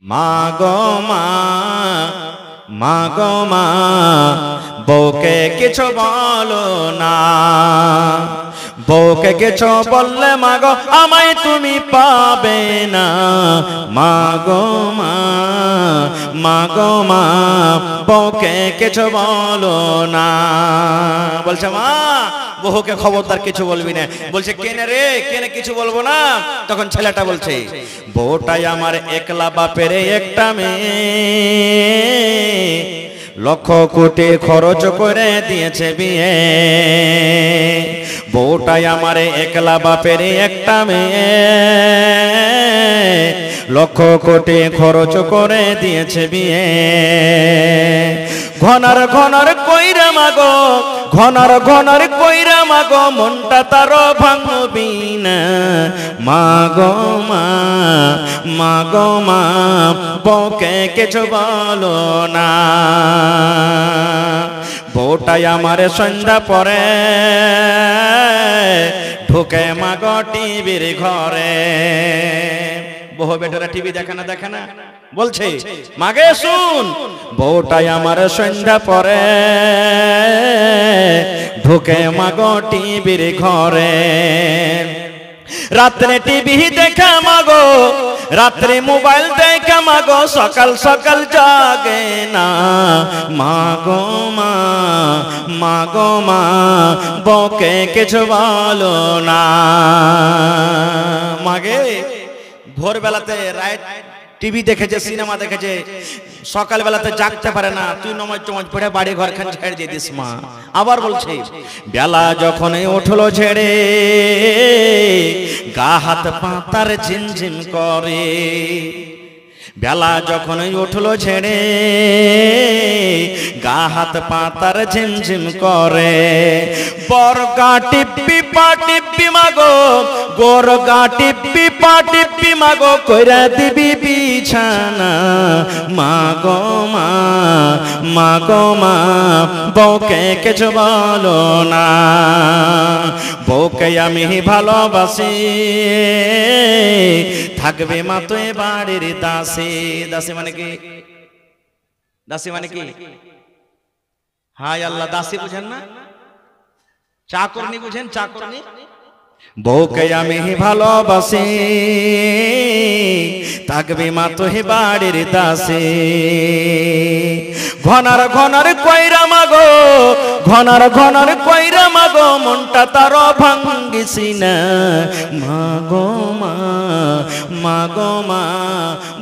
মাগো মা, মাগো মা, বউকে কিছু বলো না। বউকে কিছু বললে মাগো আমায় তুমি পাবে না। মাগো মা, মাগো মা, বউকে কিছু বলো না। বলছে মা বহুকে খবরদার কিছু বলবি না। বলছে কেনে রে, কেনে কিছু বলবো না? তখন ছেলেটা বলছে বউটাই আমার একলা বাপের একটা মেয়ে, লক্ষ কোটি খরচ করে দিয়েছে বিয়ে। বউটাই আমার একলা বাপের একটা মেয়ে, লক্ষ কোটি খরচ করে দিয়েছে বিয়ে। ঘনার ঘনার কইরা মাগো, ঘনার ঘনার কইরা মাগো, মনটা তার ভাঙবি না। মাগো মা, মাগো মা, বউকে কিছু বলো না। বউটাই আমার সন্ধ্যা পরে ঢুকে মাগো টিভির ঘরে। বহু বেটারা টিভি দেখে না, দেখে না, বলছে মাগে শুন। বউটাই আমার সন্ধ্যা পরে ঢুকে মাগো টিভির ঘরে। রাত্রে টিভি দেখা মাগো, রাত্রে মোবাইল দেখা মাগো, সকাল সকাল জাগে না। মাগো মা, মাগো মা, বউকে কিছু বলো না। মাগে ভোরবেলাতে রাত টিভি দেখেছে, সিনেমা দেখেছে, সকাল বেলাতে জাগতে পারে না, তুই নমাজ টমাজ পড়ে বাড়ি ঘর খান ছেড়ে দিয়ে দিস মা। আবার বলছে বেলা যখন উঠলো ছেড়ে, গা হাত পা তার ঝিমঝিম করে। বেলা যখন উঠলো ছেড়ে, গা হাত পা তার ঝিমঝিম করে। বরগা টিপ্পি পা টিপ্পি মাগো, গোরগা টিপ্পি পা টিপ্পি মাগো, কইরা দিবি বিছানা। মাগো মা, মাগো মা, বউকে কিছু বলো না। বউকে আমি ভালোবাসি, থাকবে মা তো এ বাড়ির দাসী। দাসী মানে কি? দাসী মানে কি? হায় আল্লাহ, দাসী বুঝেন না? চাকরনি বুঝেন? চাকরনি। বউকে আমি ভালোবাসি, থাকবে মা তো হে বাড়ির দাসী। ঘনার ঘনার কইরা মাগো, ঘনার ঘনার কইরা মাগো, মনটা তার ভাঙ্গিসি না। মাগো মা, মাগো মা,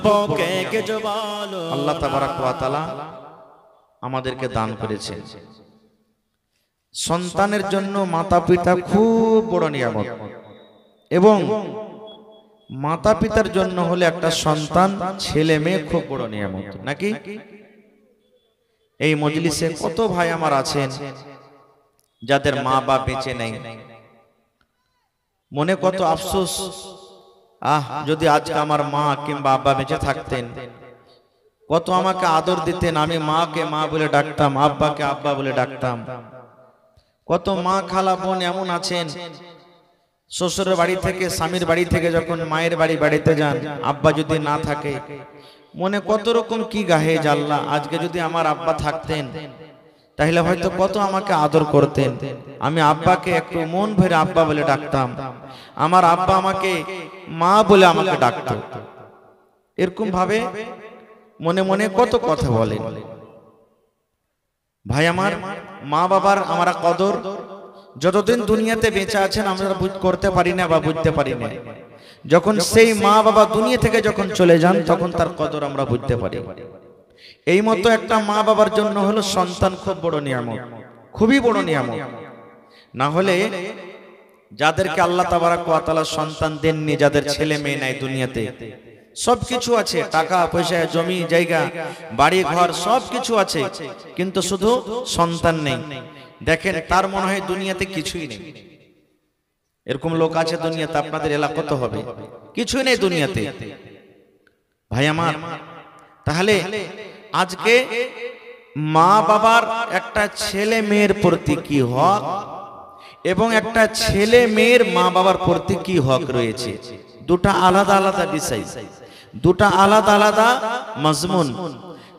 বউকে কিছু বলো। আল্লাহ তাবারাক ওয়া তাআলা আমাদেরকে দান করেছেন। সন্তানের জন্য মাতা পিতা খুব বড় নিয়ামত, এবং মাতা পিতার জন্য হলে একটা সন্তান ছেলে মেয়ে খুব বড় নিয়ামত, নাকি? এই মজলিসে কত ভাই আমার আছেন যাদের মা বাপ বেঁচে নেই। মনে কত আফসোস, যদি আজকে আমার মা কিংবা আব্বা বেঁচে থাকতেন, কত আমাকে আদর দিতেন। আমি মাকে মা বলে ডাকতাম, আব্বাকে আব্বা বলে ডাকতাম। কত মা খালা বোন এমন আছেন, শ্বশুরের বাড়ি থেকে, স্বামীর বাড়ি থেকে যখন মায়ের বাড়ি বাড়িতে যান, আব্বা যদি না থাকে, মনে কত রকম কি গাহে জাল্লা। আজকে যদি আমার আব্বা থাকতেন তাহলে হয়তো কত আমাকে আদর করতেন। আমি আব্বাকে একটু মন ভরে আব্বা বলে ডাকতাম, আমার আব্বা আমাকে মা বলে আমাকে ডাকত। এরকম ভাবে মনে মনে কত কথা বলেন। ভাই আমার, মা বাবার আমরা কদর যতদিন দুনিয়াতে বেঁচে আছেন আমরা করতে পারি না বা বুঝতে পারি না। যখন সেই মা বাবা দুনিয়া থেকে যখন চলে যান, তখন তার কদর আমরা বুঝতে পারি। এই মতো একটা মা বাবার জন্য হলো সন্তান খুব বড় নিয়ামত, খুবই বড় নিয়ামত। না হলে যাদেরকে আল্লাহ তাবারাক ওয়া তাআলা সন্তান দেননি, যাদের ছেলে মেয়ে নাই দুনিয়াতে, সবকিছু আছে, টাকা পয়সা, জমি জায়গা, বাড়ি ঘর সবকিছু আছে, কিন্তু শুধু সন্তান নেই। দেখেন তার মনে হয় দুনিয়াতে কিছুই নেই। এরকম লোক আছে দুনিয়াতে, আপনাদের এলাকা তো হবে, কিছুই নেই দুনিয়াতে। ভাই আমার, তাহলে আজকে মা বাবার একটা ছেলে মেয়ের প্রতি কি হক, এবং একটা ছেলে মেয়ের মা বাবার প্রতি কি হক রয়েছে, দুটা আলাদা আলাদা বিষয়। দুটা আলাদা আলাদা মাজমুন।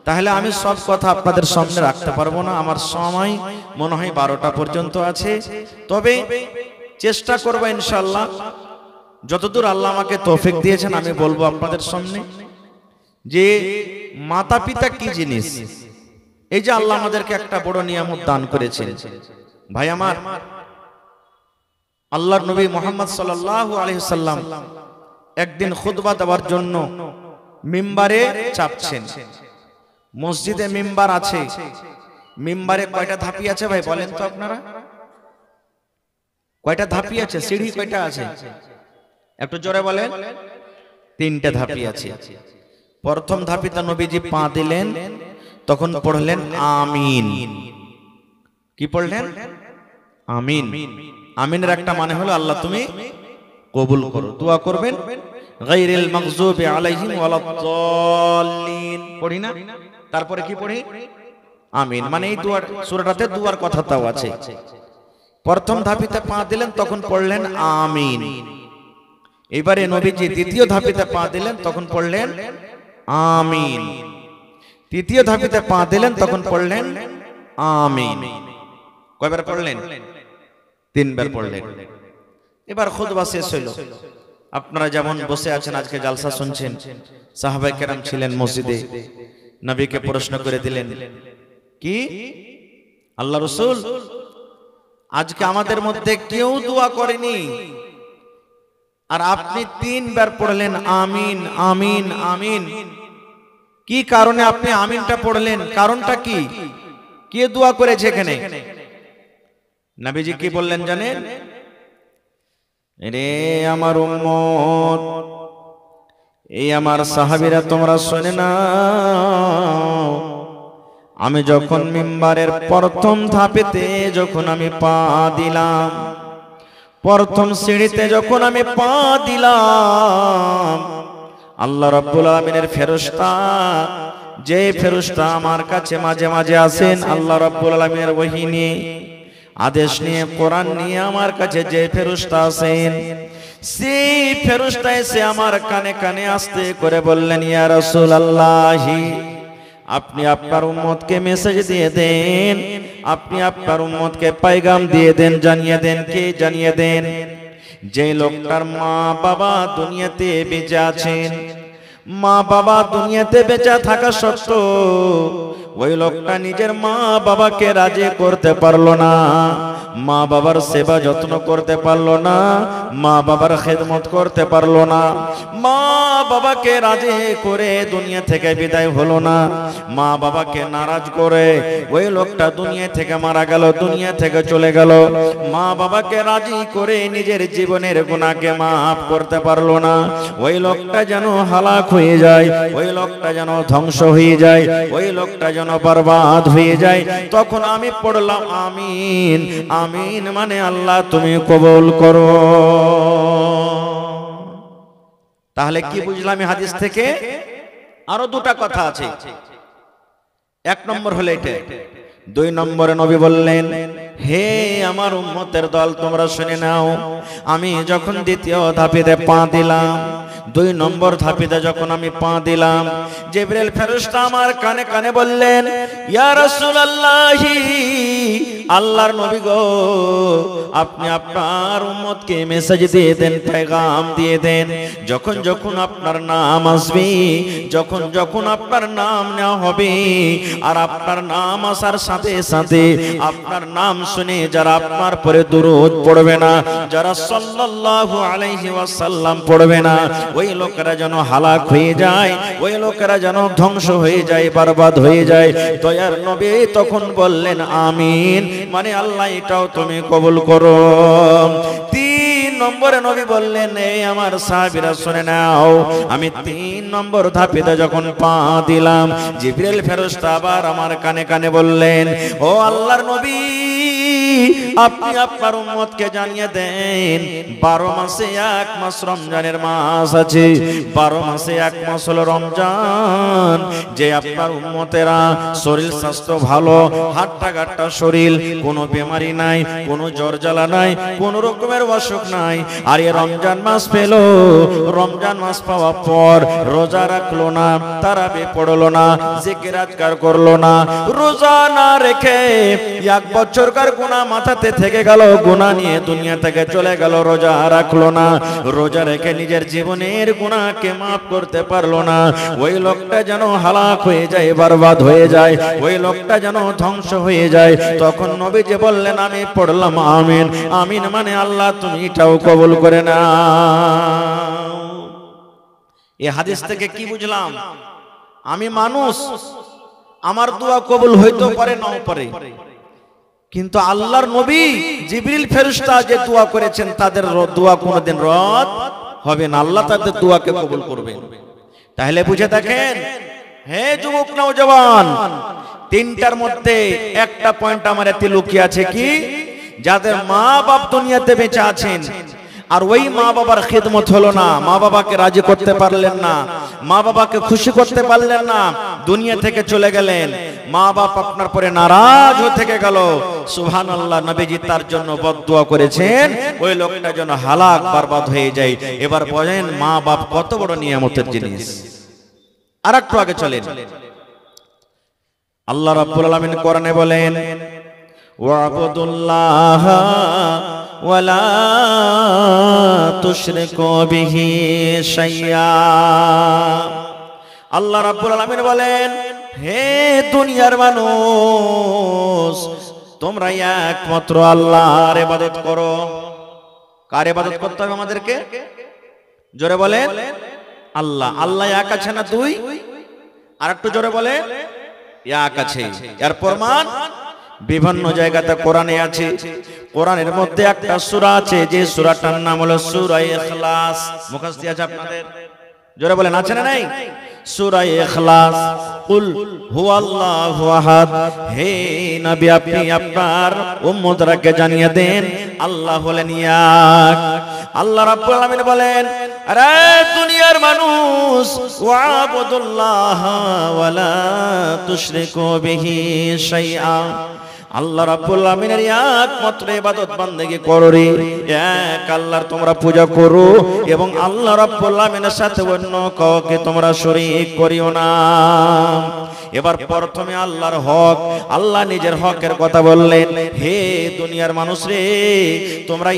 তাহলে আমি সব কথা আপনাদের সামনে রাখতে পারবো না, আমার সময় মনে হয় 12টা পর্যন্ত আছে। তবে চেষ্টা করব ইনশাআল্লাহ, যতদূর আল্লাহ আমাকে তৌফিক দিয়েছেন আমি বলবো আপনাদের সামনে যে মাতা পিতা কি জিনিস। এই যে আল্লাহ আমাদেরকে একটা বড় নিয়ামত দান করেছেন। ভাই আমার, আল্লাহর নবী মুহাম্মদ সাল্লাল্লাহু আলাইহি সাল্লাম একদিন খুতবা দেওয়ার জন্য মিম্বারে চাপছেন। মসজিদে মিম্বার আছে, মিম্বারে কয়টা ধাপি আছে ভাই বলেন তো আপনারা? কয়টা ধাপি আছে? সিঁড়ি কয়টা আছে? একটু জোরে বলেন। 3টে ধাপি আছে। প্রথম ধাপিতে নবীজি পা দিলেন, তখন পড়লেন আমিন। কি পড়লেন? আমিন। আমিনের একটা মানে হলো আল্লাহ তুমি কবুল করো। দোয়া করবেন গায়রিল মাগযুবি আলাইহিম ওয়ালাদ-দাল্লিন পড়ি না? তারপরে কি পড়ি? আমিন। মানে এই দুয়ার সূরাটাতে দুয়ার কথাটাও আছে। প্রথম ধাপিতে পা দিলেন, তখন পড়লেন আমিন। এবারে নবীজি দ্বিতীয় ধাপিতে পা দিলেন, তখন পড়লেন আমিন। তৃতীয় ধাপিতে পা দিলেন, তখন পড়লেন আমিন। কয়বার পড়লেন? 3 বার পড়লেন। এবার খুতবা শেষ হলো। আপনারা যেমন বসে আছেন, আজকে জালসা শুনছেন, সাহাবায়ে কেরাম ছিলেন মসজিদে, নবীকে প্রশ্ন করে দিলেন, কি আল্লাহ রাসূল, আজকে আমাদের মধ্যে কেউ দোয়া করেনি, আর আপনি 3 বার পড়লেন আমিন আমিন আমিন। কি কারণে আপনি আমিনটা পড়লেন? কারণটা কি? কে দোয়া করেছে এখানে? নবীজি কি বললেন জানেন? রে আমার উম্মত, এই আমার সাহাবীরা তোমরা শুনে নাও, আমি যখন মিম্বারের প্রথম ধাপেতে যখন আমি পা দিলাম, প্রথম সিঁড়িতে যখন আমি পা দিলাম, আল্লাহ রাব্বুল আলামিনের ফেরেশতা, যে ফেরেশতা আমার কাছে মাঝে মাঝে আসেন আল্লাহ রাব্বুল আলামিনের ওহী নিয়ে, আদেশ নিয়ে, কোরআন নিয়ে আমার কাছে যে ফেরেশতা আসেন, সেই ফেরেশতা এসে আমার কানে কানে আস্তে করে বললেন, ইয়া রাসূলুল্লাহ, আপনি আপনার উম্মতকে মেসেজ দিয়ে দেন, আপনি আপনার উম্মতকে পয়গাম দিয়ে দেন, জানিয়ে দেন। কে জানিয়ে দেন? যে লোকটার মা বাবা দুনিয়াতে বেঁচে আছেন, মা বাবা দুনিয়াতে বেঁচে থাকা সত্ত্বেও ওই লোকটা নিজের মা বাবাকে রাজি করতে পারলো না, মা বাবার সেবা যত্ন করতে পারলো না, মা বাবার খেদমত করতে পারলো না, মা বাবাকে রাজি করে দুনিয়া থেকে বিদায় হলো না, মা বাবাকে নারাজ করে ওই লোকটা দুনিয়া থেকে মারা গেল, দুনিয়া থেকে চলে গেল, মা বাবাকে রাজি করে নিজের জীবনের গুনাহকে মাফ করতে পারলো না, ওই লোকটা যেন হালাক হয়ে যায়, ওই লোকটা যেন ধ্বংস হয়ে যায়, ওই লোকটা যেন বরবাদ হয়ে যায়। তখন আমি পড়লাম আমিন আমিন, মানে আল্লাহ তুমি কবুল করো। তাহলে কি বুঝলাম এই হাদিস থেকে? আরো 2টা কথা আছে। 1 নম্বর হলো এটা। 2 নম্বরে নবী বললেন, হে আমার উম্মতের দল, তোমরা শুনে নাও, আমি যখন দ্বিতীয় ধাপেতে পা দিলাম, 2 নম্বর ধাপেতে যখন আমি পা দিলাম, জিবরিল ফেরেশতা আমার কানে কানে বললেন, ইয়া রাসূলুল্লাহ, আল্লাহর নবী গো, আপনি আপনার উম্মতকে মেসেজ দিয়ে দেন, পেগাম দিয়ে দেন, যখন যখন আপনার নাম আসবে, যখন যখন আপনার নাম নেওয়া হবে, আর আপনার নাম আসার সাথে সাথে আপনার নাম শুনে যারা আপনার পরে দুরূদ পড়বে না, যারা সাল্লাল্লাহু আলাইহি ওয়াসাল্লাম পড়বে না, ওই লোকেরা যেন হালাক হয়ে যায়, ওই লোকেরা যেন ধ্বংস হয়ে যায়, বরবাদ হয়ে যায়। দয়ার নবী তখন বললেন আমিন, মানে আল্লাহ এটাও তুমি কবুল করো। 3 নম্বরে নবী বললেন, এই আমার সাহাবীরা শুনে নাও, আমি 3 নম্বর ধাপেতে যখন পা দিলাম, জিবরিল ফেরেশতা আবার আমার কানে কানে বললেন, ও আল্লাহর নবী, আপনি আপনার উম্মতকে জানিয়ে দেন, 12 মাসে 1 মাস রমজানের মাস আছে, 12 মাসে 1 মাস হলো রমজান, যে আপনার উম্মতেরা শরীর স্বাস্থ্য ভালো, হাট্টা গাট্টা শরীর, কোনো বেমারি নাই, কোনো জ্বর জ্বালা নাই, কোনো রকমের অসুখ নাই, নাই। আর এই রমজান মাস পেল, রমজান মাস পাওয়ার পর রোজা রাখলো না, তারাবি পড়লো না, জিকির আজকার করলো না, রোজা না রেখে 1 বছরকার গুনাহ মাথাতে থেকে গেল, গুনাহ নিয়ে দুনিয়া থেকে চলে গেল, রোজা রাখলো না, রোজা রেখে নিজের জীবনের গুনাহকে মাফ করতে পারলো না, ওই লোকটা যেন হালাক হয়ে যায়, বরবাদ হয়ে যায়, ওই লোকটা যেন ধ্বংস হয়ে যায়। তখন নবীজি বললেন, আমি পড়লাম আমিন। আমিন মানে আল্লাহ তুমি এটাও কবুল করে নাও। এই হাদিস থেকে কি বুঝলাম? আমি মানুষ, আমার দোয়া কবুল হইতে পারে নাও পারে, কিন্তু আল্লাহর নবী জিবরিল ফেরেশতা যে দোয়া করেছেন তাদের দোয়া কোনোদিন রদ হবে না, আল্লাহ তাদের দোয়াকে কবুল করবেন। তাহলে বুঝে দেখেন, হে যুবক নওজওয়ান, 3টার মধ্যে একটা পয়েন্ট আমার এতে লুকিয়ে আছে, কি? যাদের মা বাপ দুনিয়াতে বেঁচে আছেন আর ওই মা বাবার খিদমত হলো না, মা বাবাকে রাজি করতে পারলেন না, মা বাবাকে খুশি করতে পারলেন না, দুনিয়া থেকে চলে গেলেন, মা বাপ আপনার পরে নারাজ হয়ে থেকে গেল, সুবহানাল্লাহ, নবীজি তার জন্য বদদুয়া করেছেন, ওই লোকটা যেন হালাক বরবাদ হয়ে যায়। এবার বলেন, মা বাপ কত বড় নিয়ামতের জিনিস। আরেকটু আগে চলেন, আল্লাহ রাব্বুল আলামিন কোরআনে বলেন, ওয়াবুদুল্লাহ ওয়ালা তুশরিকু বিহি শাইয়া। আল্লাহ রাব্বুল আলামিন বলেন, হে দুনিয়ার মানুষ, তোমরা একমাত্র আল্লাহর ইবাদত করো। কার ইবাদত করতে হবে আমাদেরকে? জোরে বলেন, আল্লাহ। আল্লাহ এক আছে না দুই? আর একটু জোরে বলে, এক আছে। এর প্রমাণ বিভিন্ন জায়গাতে কোরআনে আছে। কোরআনের মধ্যে একটা সূরা আছে, যে সূরাটার নাম হলো সূরা ইখলাস। মুখস্থ আছে আপনাদের? জোরে বলেন, আছে না নাই? সূরা ইখলাস। কুল হুয়াল্লাহু আহাদ। হে নবী, আপনি আপনার উম্মতদেরকে জানিয়ে দেন, আল্লাহ হলেন এক। আল্লাহ রাব্বুল আলামিন বলেন, আরে দুনিয়ার মানুষ, ওয়াবুদুল্লাহ ওয়ালা তুশরিকু বিহি শাইআ। আল্লাহ রাব্বুল আলামিনের একমাত্র ইবাদত বান্দেগি করো রে, এক আল্লাহর তোমরা পূজা করো, এবং আল্লাহ রাব্বুল আলামিনের সাথে অন্য কাউকে তোমরা শরীক করিও না। এবার প্রথমে আল্লাহর হক, আল্লাহ নিজের হকের কথা বললেন, হে দুনিয়ার মানুষ রে, তোমরা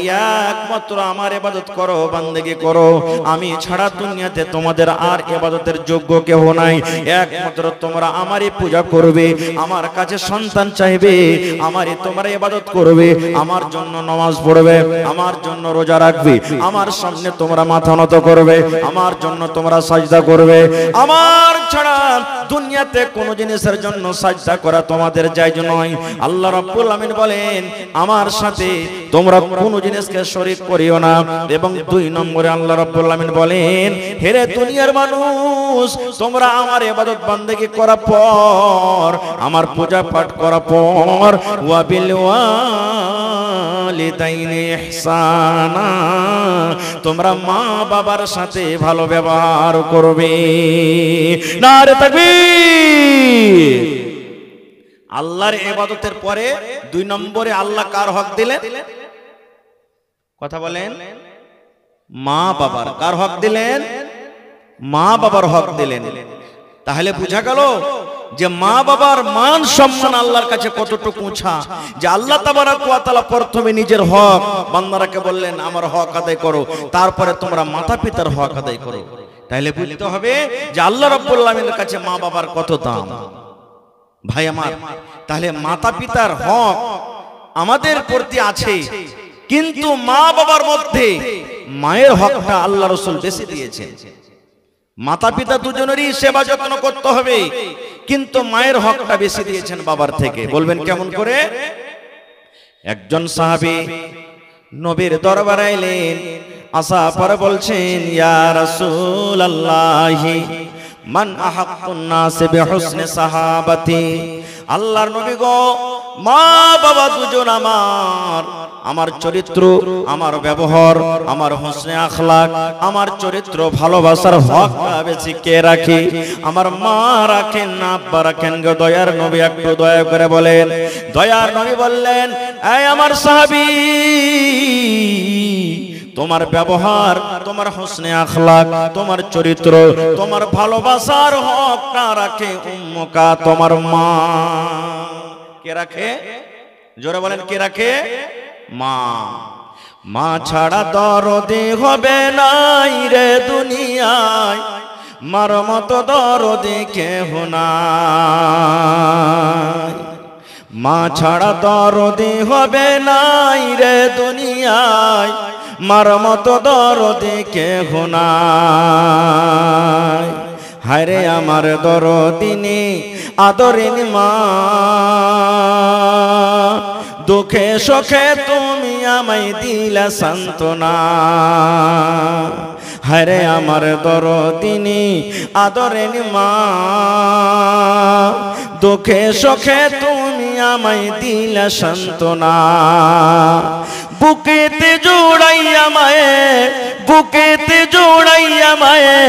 একমাত্র আমার ইবাদত করো, বান্দেগি করো, আমি ছাড়া দুনিয়াতে তোমাদের আর ইবাদতের যোগ্য কেউ নাই, একমাত্র তোমরা আমারই পূজা করবে, আমার কাছে সন্তান চাইবে, আমারই তোমরা ইবাদত করবে, আমার জন্য নামাজ পড়বে, আমার জন্য রোজা রাখবে, আমার সামনে তোমরা মাথা নত করবে, আমার জন্য তোমরা সাজদা করবে। আমার ছাড়া দুনিয়াতে কোন জিনিসের জন্য সাজদা করা তোমাদের জায়েজ নয়। আল্লাহ রাব্বুল আলামিন বলেন, আমার সাথে তোমরা কোন জিনিসকে শরীক করিও না। এবং 2 নম্বরে আল্লাহ রাব্বুল আলামিন বলেন, হে রে দুনিয়ার মানুষ, তোমরা আমার ইবাদত বান্দেগি করার পর, আমার পূজা পাঠ করার পর, ওয়া বিল ওয়ালিদাইনি ইহসানা, তোমরা মা বাবার সাথে ভালো ব্যবহার করবে। নারে তাকবীর। আল্লাহর ইবাদতের পরে 2 নম্বরে আল্লাহ কার হক দিলেন? কথা বলেন, মা বাবার। কার হক দিলেন? মা বাবার হক দিলেন। তাহলে বোঝা গেল যে মা বাবার মান সম্মান আল্লাহর কাছে কতটুকু উঁচা, যে আল্লাহ তাবারক ওয়া তাআলা প্রথমে নিজের হক বান্দারাকে বললেন, আমার হক আদায় করো, তারপরে তোমরা মাতা পিতার হক আদায় করো। তাহলে বুঝতে হবে যে আল্লাহ রাব্বুল আলামিনের কাছে মা বাবার কত দাম। ভাই আমার, তাহলে মাতা পিতার হক আমাদের প্রতি আছে, কিন্তু মা বাবার মধ্যে মায়ের হকটা আল্লাহ রাসূল বেশি দিয়েছেন। মাতা পিতা দুজনেরই সেবা যত্ন করতে হবে, কিন্তু মায়ের হকটা বেশি দিয়েছেন বাবার থেকে। বলবেন কেমন করে? একজন সাহাবী নবীর দরবারে এলেন, আসা পরে বলছেন, ইয়া রাসূলুল্লাহি মান আহাক্কুন নাস বিহুসনি সাহাবাতি। আল্লাহর নবী গো, মা বাবা দুজন আমার চরিত্র, আমার ব্যবহার, আমার হোসনে আখলাক, আমার চরিত্র ভালোবাসার হকটা বেশি কে রাখে? আমার মা রাখেন না আব্বা রাখেন গো? দয়ার নবী একটু দয়া করে বলেন। দয়ার নবী বললেন, এই আমার সাহাবী, তোমার ব্যবহার, তোমার হোসনে আখলাক, তোমার চরিত্র, তোমার ভালোবাসার হকটা রাখে উম্মুকা, তোমার মা। কে রাখে? জোরে বলেন, কে রাখে? মা। মা ছাড়া দরদি হবে নাই রে দুনিয়ায়, মার মতো দরদি কেহ নাই। মা ছাড়া দরদি হবে নাই রে দুনিয়ায়, মার মতো দরদি কেহ নাই। হায়রে আমার দরদিনী আদরিনী মা, দুঃখে সুখে তুমি আমায় দিলা সান্ত্বনা। হায়রে আমার দরদিনী আদরিনী মা, দুঃখে সুখে তুমি আমায় দিলা সান্ত্বনা। বুকেতে জোড়াইয়া মায়ে, বুকেতে জোড়াইয়া মায়ে,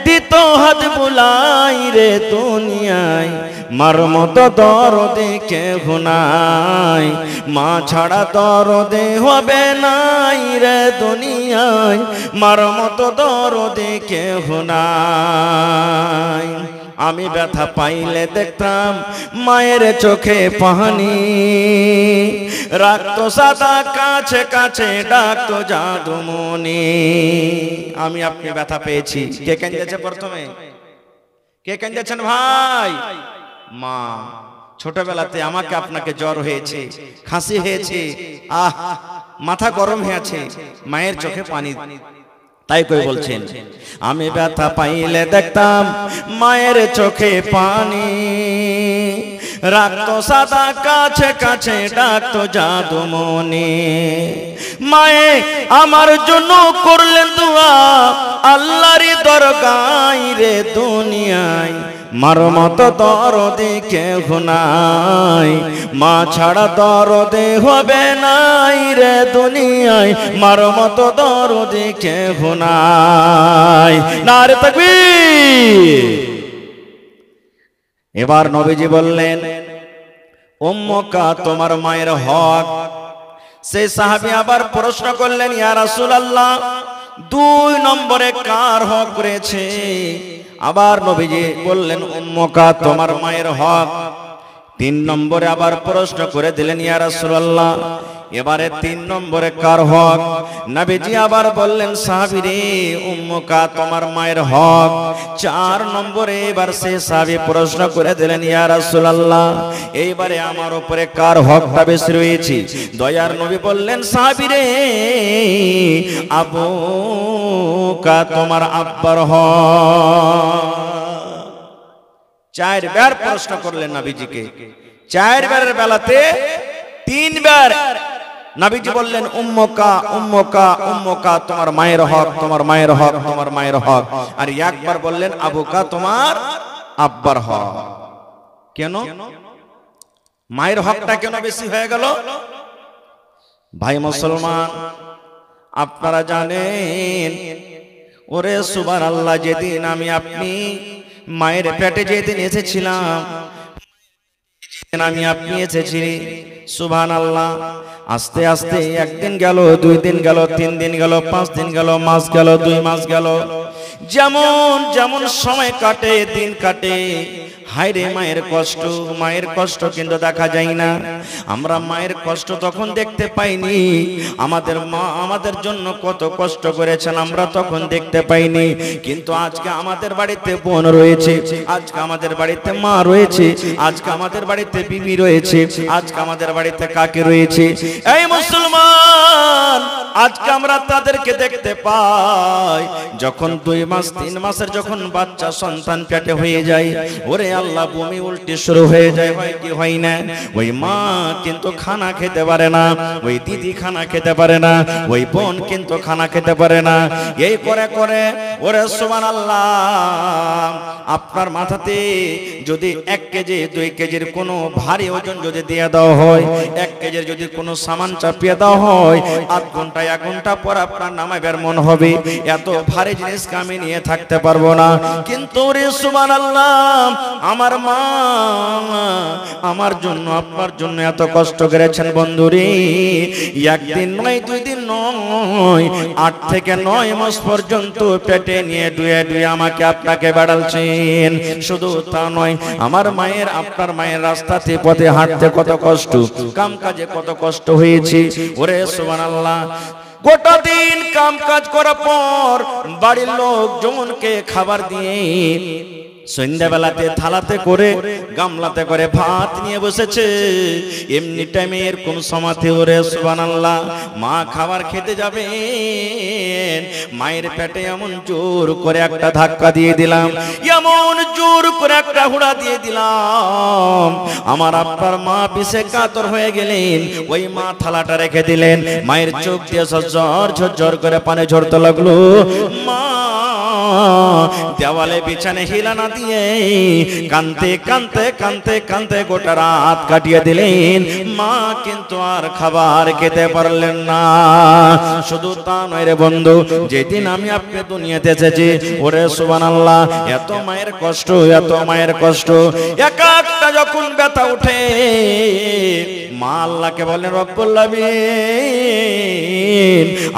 দিত হাত বুলাই রে দুনিয়ায়, মার মতো দরদে কেহ নাই। মা ছাড়া দরদে হবে নাই রে দুনিয়ায়, মার মতো দরদে কেহ নাই। আমি ব্যথা পাইলে দেখতাম মায়ের চোখে পানি, রাখতো সাদা কাছে কাছে, ডাকতো জাদুমণি। আমি আপনি ব্যথা পেয়েছি, কে কেঁদেছে প্রথমে? কে কেঁদেছেন ভাই? মা। ছোটবেলাতে আমাকে আপনাকে জ্বর হয়েছে, খাসি হয়েছে, মাথা গরম হয়েছে, মায়ের চোখে পানি। তাই কই বলছেন, আমি ব্যথা পাইলে দেখতাম মায়ের চোখে পানি, রাখতো সাদা কাছে কাছে, ডাকতো জাদুমণি। মায়ে আমার জন্য করলেন দুয়া, আল্লাহরই দরগায় রে দুনিয়ায়, মার মতো দরদে কেহ নাই। মা ছাড়া দরদে হবে নাই রে দুনিয়ায়, মার মতো দরদে কেহ নাই। নারে তাকবীর। এবার নবীজি বললেন, উম্মুকা তোমার মায়ের হক। সেই সাহাবী আবার প্রশ্ন করলেন, ইয়া রাসূলুল্লাহ, 2 নম্বরে কার হক রয়েছে? আবার নবীজি বললেন, উম্মুকা তোমার মায়ের হক। 3 নম্বরে আবার প্রশ্ন করে দিলেন, ইয়া রাসূলুল্লাহ, এবারে 3 নম্বরে কার হক? নবীজি আবার বললেন, সাহাবীরে, উম্মুকা তোমার মায়ের হক। 4 নম্বরে এবার সে সাহাবী প্রশ্ন করে দিলেন, ইয়া রাসূলুল্লাহ, এইবারে আমার উপরে কার হকটা বেশি রয়েছে? দয়ার নবী বললেন, সাহাবীরে, আবুকা তোমার আব্বার হক। 4 বার প্রশ্ন করলেন নবীজিকে। 4 বারের বেলাতে 3 বার নবীজি বললেন, উম্মুকা উম্মুকা উম্মুকা তোমার মায়ের হক, তোমার মায়ের হক, তোমার মায়ের হক। আর একবার বললেন, আবুকা তোমার আব্বার হক। কেন? মায়ের হকটা কেন বেশি হয়ে গেল? ভাই মুসলমান, আপনারা জানেন, ওরে সুবহানাল্লাহ, যেদিন আমি আপনি মায়ের পেটে যেদিন এসেছিলাম, আমি আপনি এসেছি, সুবহানাল্লাহ, আস্তে আস্তে 1 দিন গেল, 2 দিন গেল, 3 দিন গেল, 5 দিন গেল, মাস গেল, 2 মাস গেল, যেমন যেমন সময় কাটে, দিন কাটে, হায়রে মায়ের কষ্ট, মায়ের কষ্ট কিন্তু দেখা যায় না। আমরা মায়ের কষ্ট তখন দেখতে পাইনি, আমাদের মা আমাদের জন্য কত কষ্ট করেছেন আমরা তখন দেখতে পাইনি। কিন্তু আজকে আমাদের বাড়িতে বোন রয়েছে, আজকে আমাদের বাড়িতে মা রয়েছে, আজকে আমাদের বাড়িতে বিবি রয়েছে, আজকে আমাদের বাড়িতে কাকি রয়েছে। এই মুসলমান, আজকে আমরা তাদেরকে দেখতে পাই যখন 2 মাস 3 মাসের যখন বাচ্চা সন্তান পেটে হয়ে যায়, ওরে আল্লাহ, বমি উল্টি শুরু হয়ে যায়, হয় কি হয় না? ওই মা কিন্তু খানা খেতে পারে না, ওই দিদি খানা খেতে পারে না, ওই বোন কিন্তু খানা খেতে পারে না। এই করে করে ওরে সুবহানাল্লাহ, আপনার মাথাতে যদি 1 কেজি 2 কেজির কোনো ভারী ওজন যদি দিয়ে দেওয়া হয়, 1 কেজির যদি কোনো সামান চাপিয়ে দেওয়া হয়, 8 ঘন্টা ঘন্টা 1 ঘন্টা পর আপনার নামাবের মন হবে এত ভারী জিনিসকে আমি নিয়ে থাকতে পারবো না। কিন্তু রে সুবহানাল্লাহ, আমার মা আমার জন্য আপনার জন্য এত কষ্ট করেছেন বন্ধুরে। একদিন নয়, 2 দিন নয়, 8 থেকে 9 মাস পর্যন্ত পেটে নিয়ে ডুয়ে ডুয়ে আমাকে আপনাকে বাড়ালছেন। শুধু তা নয়, আমার মায়ের আপনার মায়ের রাস্তাতে পথে হাঁটতে কত কষ্ট, কাম কাজে কত কষ্ট হয়েছে। ওরে সুবহানাল্লাহ, গোটা দিন কাম কাজ করার পর বাড়ির লোকজনকে খাবার দিয়ে সন্ধ্যাবেলাতে থালাতে করে গামলাতে করে ভাত নিয়ে বসেছে। এমনি টাইমে এর কোন সমাতে ওরে সুবহানাল্লাহ মা খাবার খেতে যাবে, মায়ের পেটে এমন জোর করে একটা ধাক্কা দিয়ে দিলাম, এমন জোর করে একটা হুড়া দিয়ে দিলাম, আমার আপনার মা পিছে কাতর হয়ে গেলেন। ওই মা থালাটা রেখে দিলেন, মায়ের চোখ দিয়ে ঝরঝর ঝরঝর করে পানি ঝরতে লাগলো। মা দেওয়ালে বিছানে হিলা না দিয়ে কানতে কানতে কানতে কানতে গোটা রাত কাটিয়ে দিলেন। মা কিন্তু আর খাবার খেতে পারলেন না। শুধু তা নয় রে বন্ধু, যেদিন আমি আপনি দুনিয়াতে এসেছি, ওরে সুবহানাল্লাহ, এত মায়ের কষ্ট, এত মায়ের কষ্ট, এক একটা যখন ব্যথা উঠে মা আল্লাহকে বলেন রব্বুল আলামিন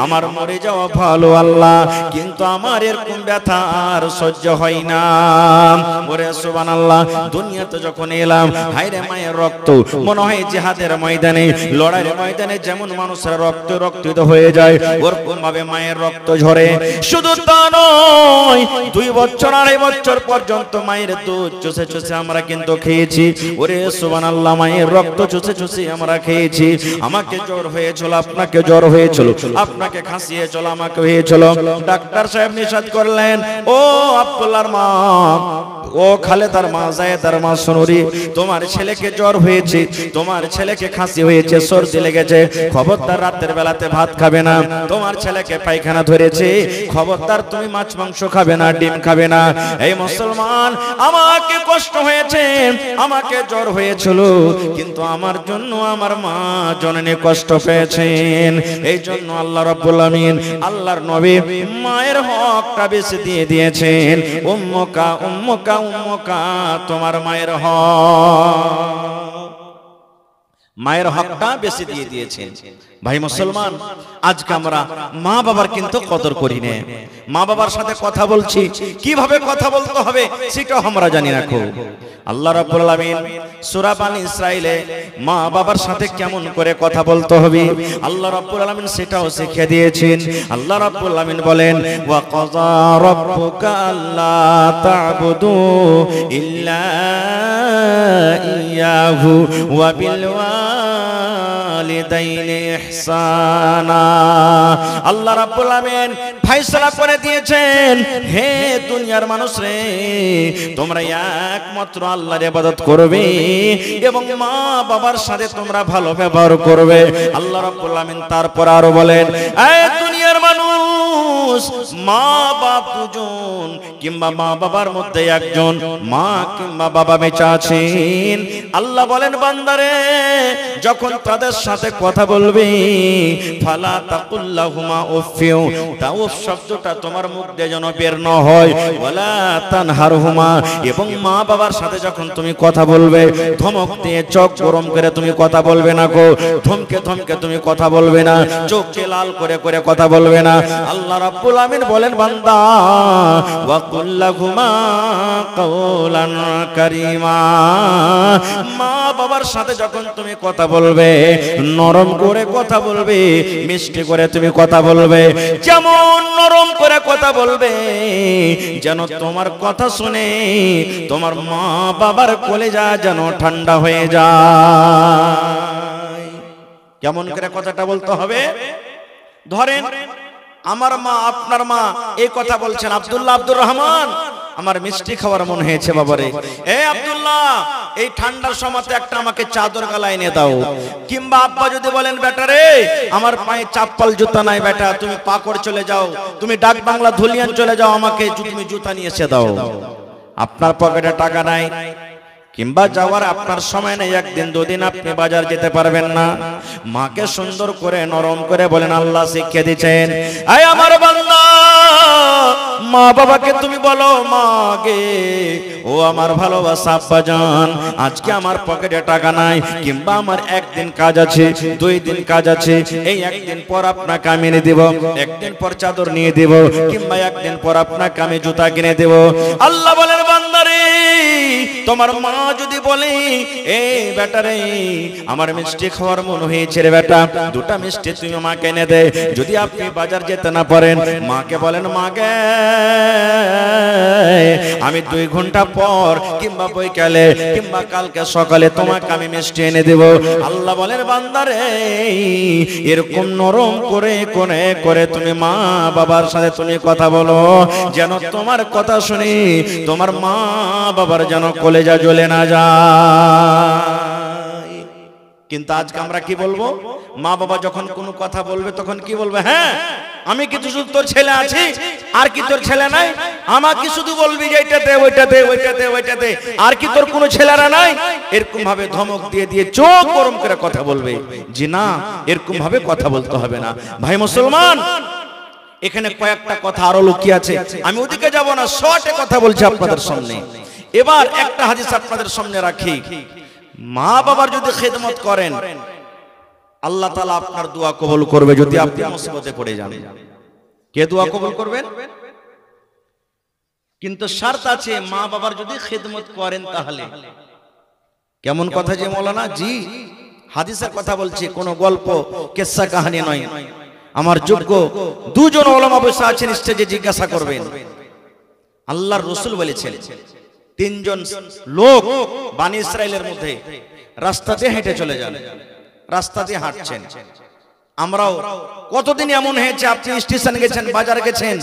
আমার মরে যাওয়া ভালো আল্লাহ, কিন্তু আমার এরকম ব্যথা আর সহ্য হয় না। ওরে সুবহানাল্লাহ, দুনিয়াতে যখন এলাম, হায়রে মায়ের রক্ত মনে হয় জিহাদের ময়দানে, লড়াইয়ের ময়দানে যেমন মানুষের রক্ত রক্তিত হয়ে যায়, ওরকম ভাবে মায়ের রক্ত ঝরে। শুধু তা নয়, 2 বছর 2.5 বছর পর্যন্ত মায়ের দুধ চুষে চুষে আমরা কিন্তু খেয়েছি। ওরে সুবহানাল্লাহ, মায়ের রক্ত চুষে চুষে আমরা খেয়েছি। আমাকে জ্বর হয়েছিল, আপনাকে জ্বর হয়েছিল, আপনাকে খাসিয়েছিল, আমাকে হয়েছিল। ডাক্তার সাহেব নিষেধ করলেন, ও আব্দুল্লাহর মা, ও খালেদার মা, জায়েদার মা, শুনুরি, তোমার ছেলেকে জ্বর হয়েছে, তোমার ছেলেকে খাসি হয়েছে, সর্দি লেগেছে, খবরদার রাতের বেলাতে ভাত খাবে না। তোমার ছেলেকে পায়খানা ধরেছে, খবরদার তুমি মাছ মাংস খাবে না, ডিম খাবে না। এই মুসলমান, আমাকে কষ্ট হয়েছে, আমাকে জ্বর হয়েছিল, কিন্তু আমার জন্য আমার মা জননী কষ্ট পেয়েছেন। এই জন্য আল্লাহ রাব্বুল আলামিন, আল্লাহর নবী মায়ের হকটা বেশি দিয়ে দিয়েছেন। উম্মুকা উম্মুকা উম্মুকা, তোমার মায়ের হক, মায়ের হকটা বেশি দিয়ে দিয়েছেন। ভাই মুসলমান, আজকে আমরা মা বাবার কিন্তু কদর করি না। মা বাবার সাথে কথা বলছি, কিভাবে কথা বলতে হবে সেটাও আমরা জানি না। আল্লাহ রাব্বুল আলামিন সূরা বানী ইসরাঈলে মা বাবার সাথে কেমন করে কথা বলতে হবে আল্লাহ রাব্বুল আলামিন সেটাও শিখিয়ে দিয়েছেন। আল্লাহ রাব্বুল আলামিন বলেন, ওয়া ক্বাযা রাব্বুকা আল্লা তা'বুদু ইল্লা ইয়াহু ওয়া বিল ওয়ালিদাইনি ইহসানা। আল্লাহ রাব্বুল আলামিন ফয়সালা করে দিয়েছেন, হে দুনিয়ার মানুষ রে, তোমরা একমাত্র আল্লাহর ইবাদত করবে এবং মা বাবার সাথে তোমরা ভালো ব্যবহার করবে। আল্লাহ রাব্বুল আলামিন তারপর আরো বলেন, এ দুনিয়ার মানুষ, মা বাপ দুজন কিংবা মা বাবার মধ্যে একজন মা কিংবা বাবা বেঁচে আছেন। আল্লাহ বলেন, বান্দারে যখন তাদের সাথে কথা বলবে, ফালা তাকুল্লাহুমা উফিউ, তা উফ শব্দটা তোমার মুখ দিয়ে যেন বের না হয়। ওয়ালা তানহারহুমা, এবং মা বাবার সাথে যখন তুমি কথা বলবে, ধমক দিয়ে চোখ গরম করে তুমি কথা বলবে না গো, ধমকে ধমকে তুমি কথা বলবে না, চোখকে লাল করে করে কথা বলবে না। আল্লাহ রাব্বুল আমিন বলেন, বান্দা ওয়া কুল্লাহুমা কাওলান কারীমা, মা বাবার সাথে যখন তুমি কথা বলবে, নরম করে কথা বলবে, মিষ্টি করে তুমি কথা বলবে। যেমন নরম করে কথা বলবে যেন তোমার কথা শুনে তোমার মা বাবার কলেজা যেন ঠান্ডা হয়ে যায়। কেমন করে কথাটা বলতে হবে? ধরেন আমার মা, আপনার মা এই কথা বলছেন, আব্দুল্লাহ, আব্দুর রহমান, আমার মিষ্টি খাওয়ার মন হয়েছে বাবারে, এ আব্দুল্লাহ, এই ঠান্ডার সময়তে একটা আমাকে চাদর গালায় এনে দাও। কিংবা আব্বা যদি বলেন, বেটা রে, আমার পায়ে চাপ্পল জুতা নাই, বেটা তুমি পাকড় চলে যাও, তুমি ডাক বাংলা ধুলিয়ান চলে যাও, আমাকে তুমি জুতা নিয়ে এসে দাও। আপনার পকেটে টাকা নাই, কিংবা যাওয়ার আপনার সময় নেই, একদিন দুদিন আপনি বাজার যেতে পারবেন না, মাকে সুন্দর করে নরম করে বলেন, আল্লাহ শিখিয়ে দিচ্ছেন, আয় আমার বান্দা, মা বাবাকে তুমি বলো, মা গে ও আমার ভালোবাসা আব্বাজান, আজকে আমার পকেটে টাকা নাই, কিংবা আমার একদিন কাজ আছে, 2 দিন কাজ আছে, এই একদিন পর আপনাকে আমি এনে দেব, একদিন পর চাদর নিয়ে দেব, কিংবা একদিন পর আপনাকে আমি জুতা কিনে দেব। আল্লাহ বলেন, বান্দারে তোমার মা যদি বলে, এই বেটা রে আমার মিষ্টি খাওয়ার মন হয়েছে রে বেটা, 2টা মিষ্টি তুমি মাকে এনে দে। যদি আপনি বাজার যেতে না পারেন, মাকে বলেন, মাকে আমি 2 ঘন্টা পর কিংবা বৈকালে কিংবা কালকে সকালে তোমাকে আমি মিষ্টি এনে দেব। আল্লাহ বলেন, বান্দারে এরকম নরম করে কোনে করে তুমি মা বাবার সাথে তুমি কথা বলো, যেন তোমার কথা শুনি তোমার মা বাবার যেন কলেজা জ্বলে না যায়। কিন্তু আজকে আমরা কি বলবো, মা বাবা যখন কোনো কথা বলবে তখন কি বলবে, হ্যাঁ আমি কি শুধু তোর ছেলে আছি, আর কি তোর ছেলে নাই, আমাকে শুধু বলবি যে এইটাতে ওইটাতে ওইটাতে ওইটাতে, আর কি তোর কোনো ছেলেরা নাই, এরকম ভাবে ধমক দিয়ে দিয়ে চোখ গরম করে কথা বলবে। জি না, এরকম ভাবে কথা বলতে হবে না। ভাই মুসলমান, এখানে কয়েকটা কথা আরো লুকিয়ে আছে, আমি ওদিকে যাব না, শর্টে কথা বলছি আপনাদের সামনে। এবার একটা হাদিস আপনাদের সামনে রাখি, মা বাবার যদি খেদমত করেন আল্লাহ তাআলা আপনার দোয়া কবুল করবে। যদি আপনি মুসিবতে পড়ে যান, কে দোয়া কবুল করবেন? কিন্তু শর্ত আছে, মা বাবার যদি খেদমত করেন তাহলে। কেমন কথা যে মৌলানা জি, হাদিসের কথা বলছি, কোন গল্প কিসসা কাহিনী নয়। আমার যোগ্য 2 জন ওলামা বসে আছেন স্টেজে, জিজ্ঞাসা করবেন। আল্লাহর রাসূল বলেছেন, 3 জন লোক বনি ইসরাইলের মধ্যে রাস্তাতে হেঁটে চলে যান, রাস্তাতে হাঁটছেন। আমরাও কতদিন এমন হয়েছে, আপনি স্টেশন গেছেন, বাজার গেছেন,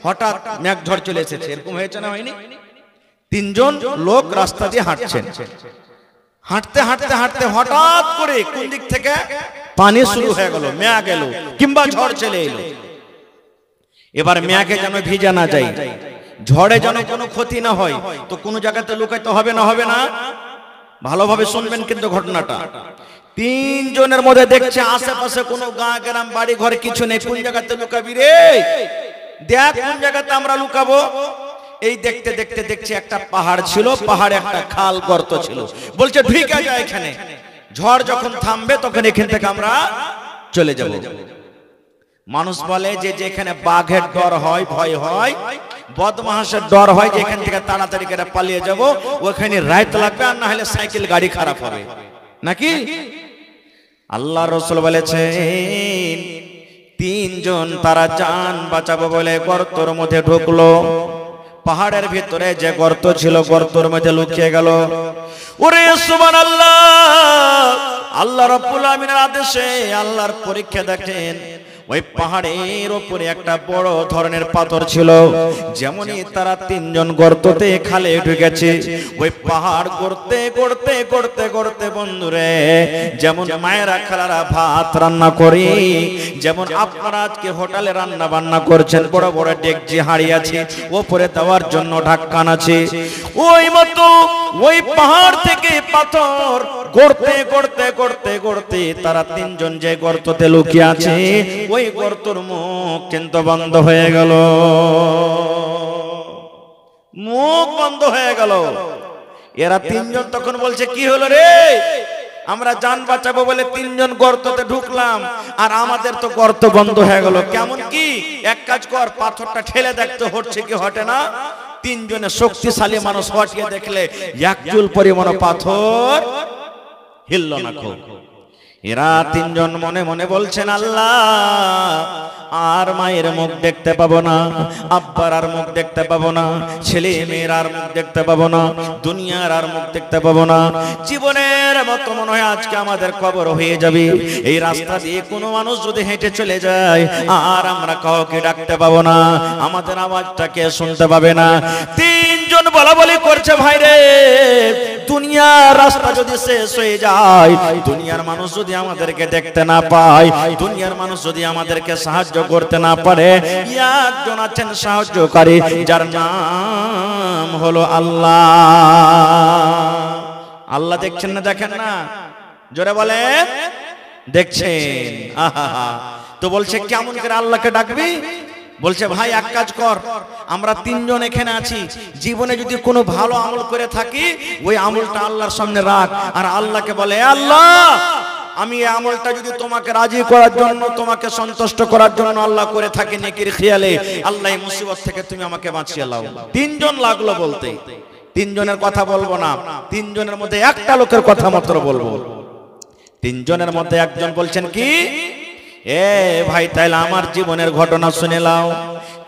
হঠাৎ মেঘ ঝড় চলে এসেছে, এরকম হয়েছে না হয়নি? 3 জন লোক রাস্তা দিয়ে হাঁটছেন, হাঁটতে হাঁটতে হাঁটতে হঠাৎ করে কোন দিক থেকে পানি শুরু হয়ে গেল, মেঘ এলো কিংবা ঝড় চলে এলো। এবার মেঘে যেন ভিজা না যায়, ঝড়ে যেন কোনো ক্ষতি না হয়, তো কোন জায়গাতে লুকাইতে হবে না, হবে না? ভালোভাবে শুনবেন কিন্তু ঘটনাটা। 3 জনের মধ্যে দেখছে আশেপাশে কোনো গাঁ গ্রাম বাড়ি ঘর কিছু নেই, কোন জায়গাতে লুকাবি রে, দেখ কোন জায়গাতে আমরা লুকাবো। এই দেখতে দেখতে দেখছে একটা পাহাড় ছিল, পাহাড়ে একটা খাল গর্ত ছিল, বলছে ঢুকে যায় এখানে, ঝড় যখন থামবে তখন এখান থেকে আমরা চলে যাব। মানুষ বলে যে যেখানে বাঘের ডর হয়, ভয় হয়, বদমাশের ডর হয়, যে এখান থেকে তাড়াতাড়ি করে পালিয়ে যাব, ওখানে রাত লাগবে, আর না হলে সাইকেল গাড়ি খারাপ হবে নাকি। আল্লাহ রাসূল বলেছেন, 3 জন তারা জান বাঁচাবো বলে গর্তের মধ্যে ঢুকলো, পাহাড়ের ভিতরে যে গর্ত ছিল গর্তের মধ্যে লুকিয়ে গেল। ওরে সুবহানাল্লাহ, আল্লাহ রাব্বুল আমিনের আদেশে, আল্লাহর পরীক্ষা দেখেন, ওই পাহাড়ের উপরে একটা বড় ধরনের পাথর ছিল। যেমনই তারা 3 জন গর্ততে খালে ঢুকেছে, ওই পাহাড় গড়তে গড়তে গড়তে গড়তে বন্ধুরে, যেমন মায়েরা খালারা ভাত রান্না করি, যেমন আপনারা আজকে হোটেলে রান্না বান্না করছেন, বড় বড় ডেকচি হাঁড়ি আছে, ওপরে দেওয়ার জন্য ঢাকন আছে, ওই মতো ওই পাহাড় থেকে পাথর গড়তে গড়তে গড়তে গড়তে তারা 3 জন যে গর্ততে লুকিয়ে আছে, ওই গর্তর মুখ কিন্তু বন্ধ হয়ে গেল, মুখ বন্ধ হয়ে গেল। এরা 3 জন তখন বলছে, কি হলো রে, আমরা জান বাঁচাবো বলে 3 জন গর্ততে ঢুকলাম, আর আমাদের তো গর্ত বন্ধ হয়ে গেল। কেমন কি, এক কাজ কর, পাথরটা ঠেলে দেখতে হচ্ছে কি হটে না। 3 জনে শক্তিশালী মানুষ হটিয়ে দেখলে 1 চুল পরিমাণ পাথর হিলল না। এরা 3 জন মনে মনে বলছেন, আল্লাহ আর মায়ের মুখ দেখতে পাবো না, আব্বার আর মুখ দেখতে পাবো না, ছেলে মেয়ের আর মুখ দেখতে পাবো না, দুনিয়ার আর মুখ দেখতে পাবো না, জীবনের মতো মনে হয় আজকে আমাদের কবর হয়ে যাবে। এই রাস্তা দিয়ে কোনো মানুষ যদি হেঁটে চলে যায়, আর আমরা কাউকে ডাকতে পাবো না, আমাদের আওয়াজটাকে শুনতে পাবে না। 3 জন বলা বলি করছে, ভাই রে, দুনিয়ার রাস্তা যদি শেষ হয়ে যায়, দুনিয়ার মানুষ যদি আমাদেরকে দেখতে না পায়, দুনিয়ার মানুষ যদি আমাদেরকে সাহায্য করতে না পারে, একজন আছেন সাহায্যকারী, যার নাম হলো আল্লাহ। আল্লাহ দেখছেন না দেখেন না? জোরে বলেন দেখছেন। তো বলছে কেমন করে আল্লাহকে ডাকবি? বলছে ভাই এক কাজ কর, আমরা তিনজন এখানে আছি, জীবনে যদি কোনো ভালো আমল করে থাকি ওই আমলটা আল্লাহর সামনে রাখ, আর আল্লাহকে বলে আল্লাহ আমি এই আমলটা যদি তোমাকে রাজি করার জন্য, তোমাকে সন্তুষ্ট করার জন্য আল্লাহ করে থাকি নেকির খেয়ালে, আল্লাহ এই মুসিবত থেকে তুমি আমাকে বাঁচিয়ে নাও। তিনজন লাগলো বলতে, তিনজনের কথা বলবো না, তিনজনের মধ্যে একটা লোকের কথা মাত্র বলবো। তিনজনের মধ্যে একজন বলছেন কি, এ ভাই তাইলে আমার জীবনের ঘটনা শুনে নাও।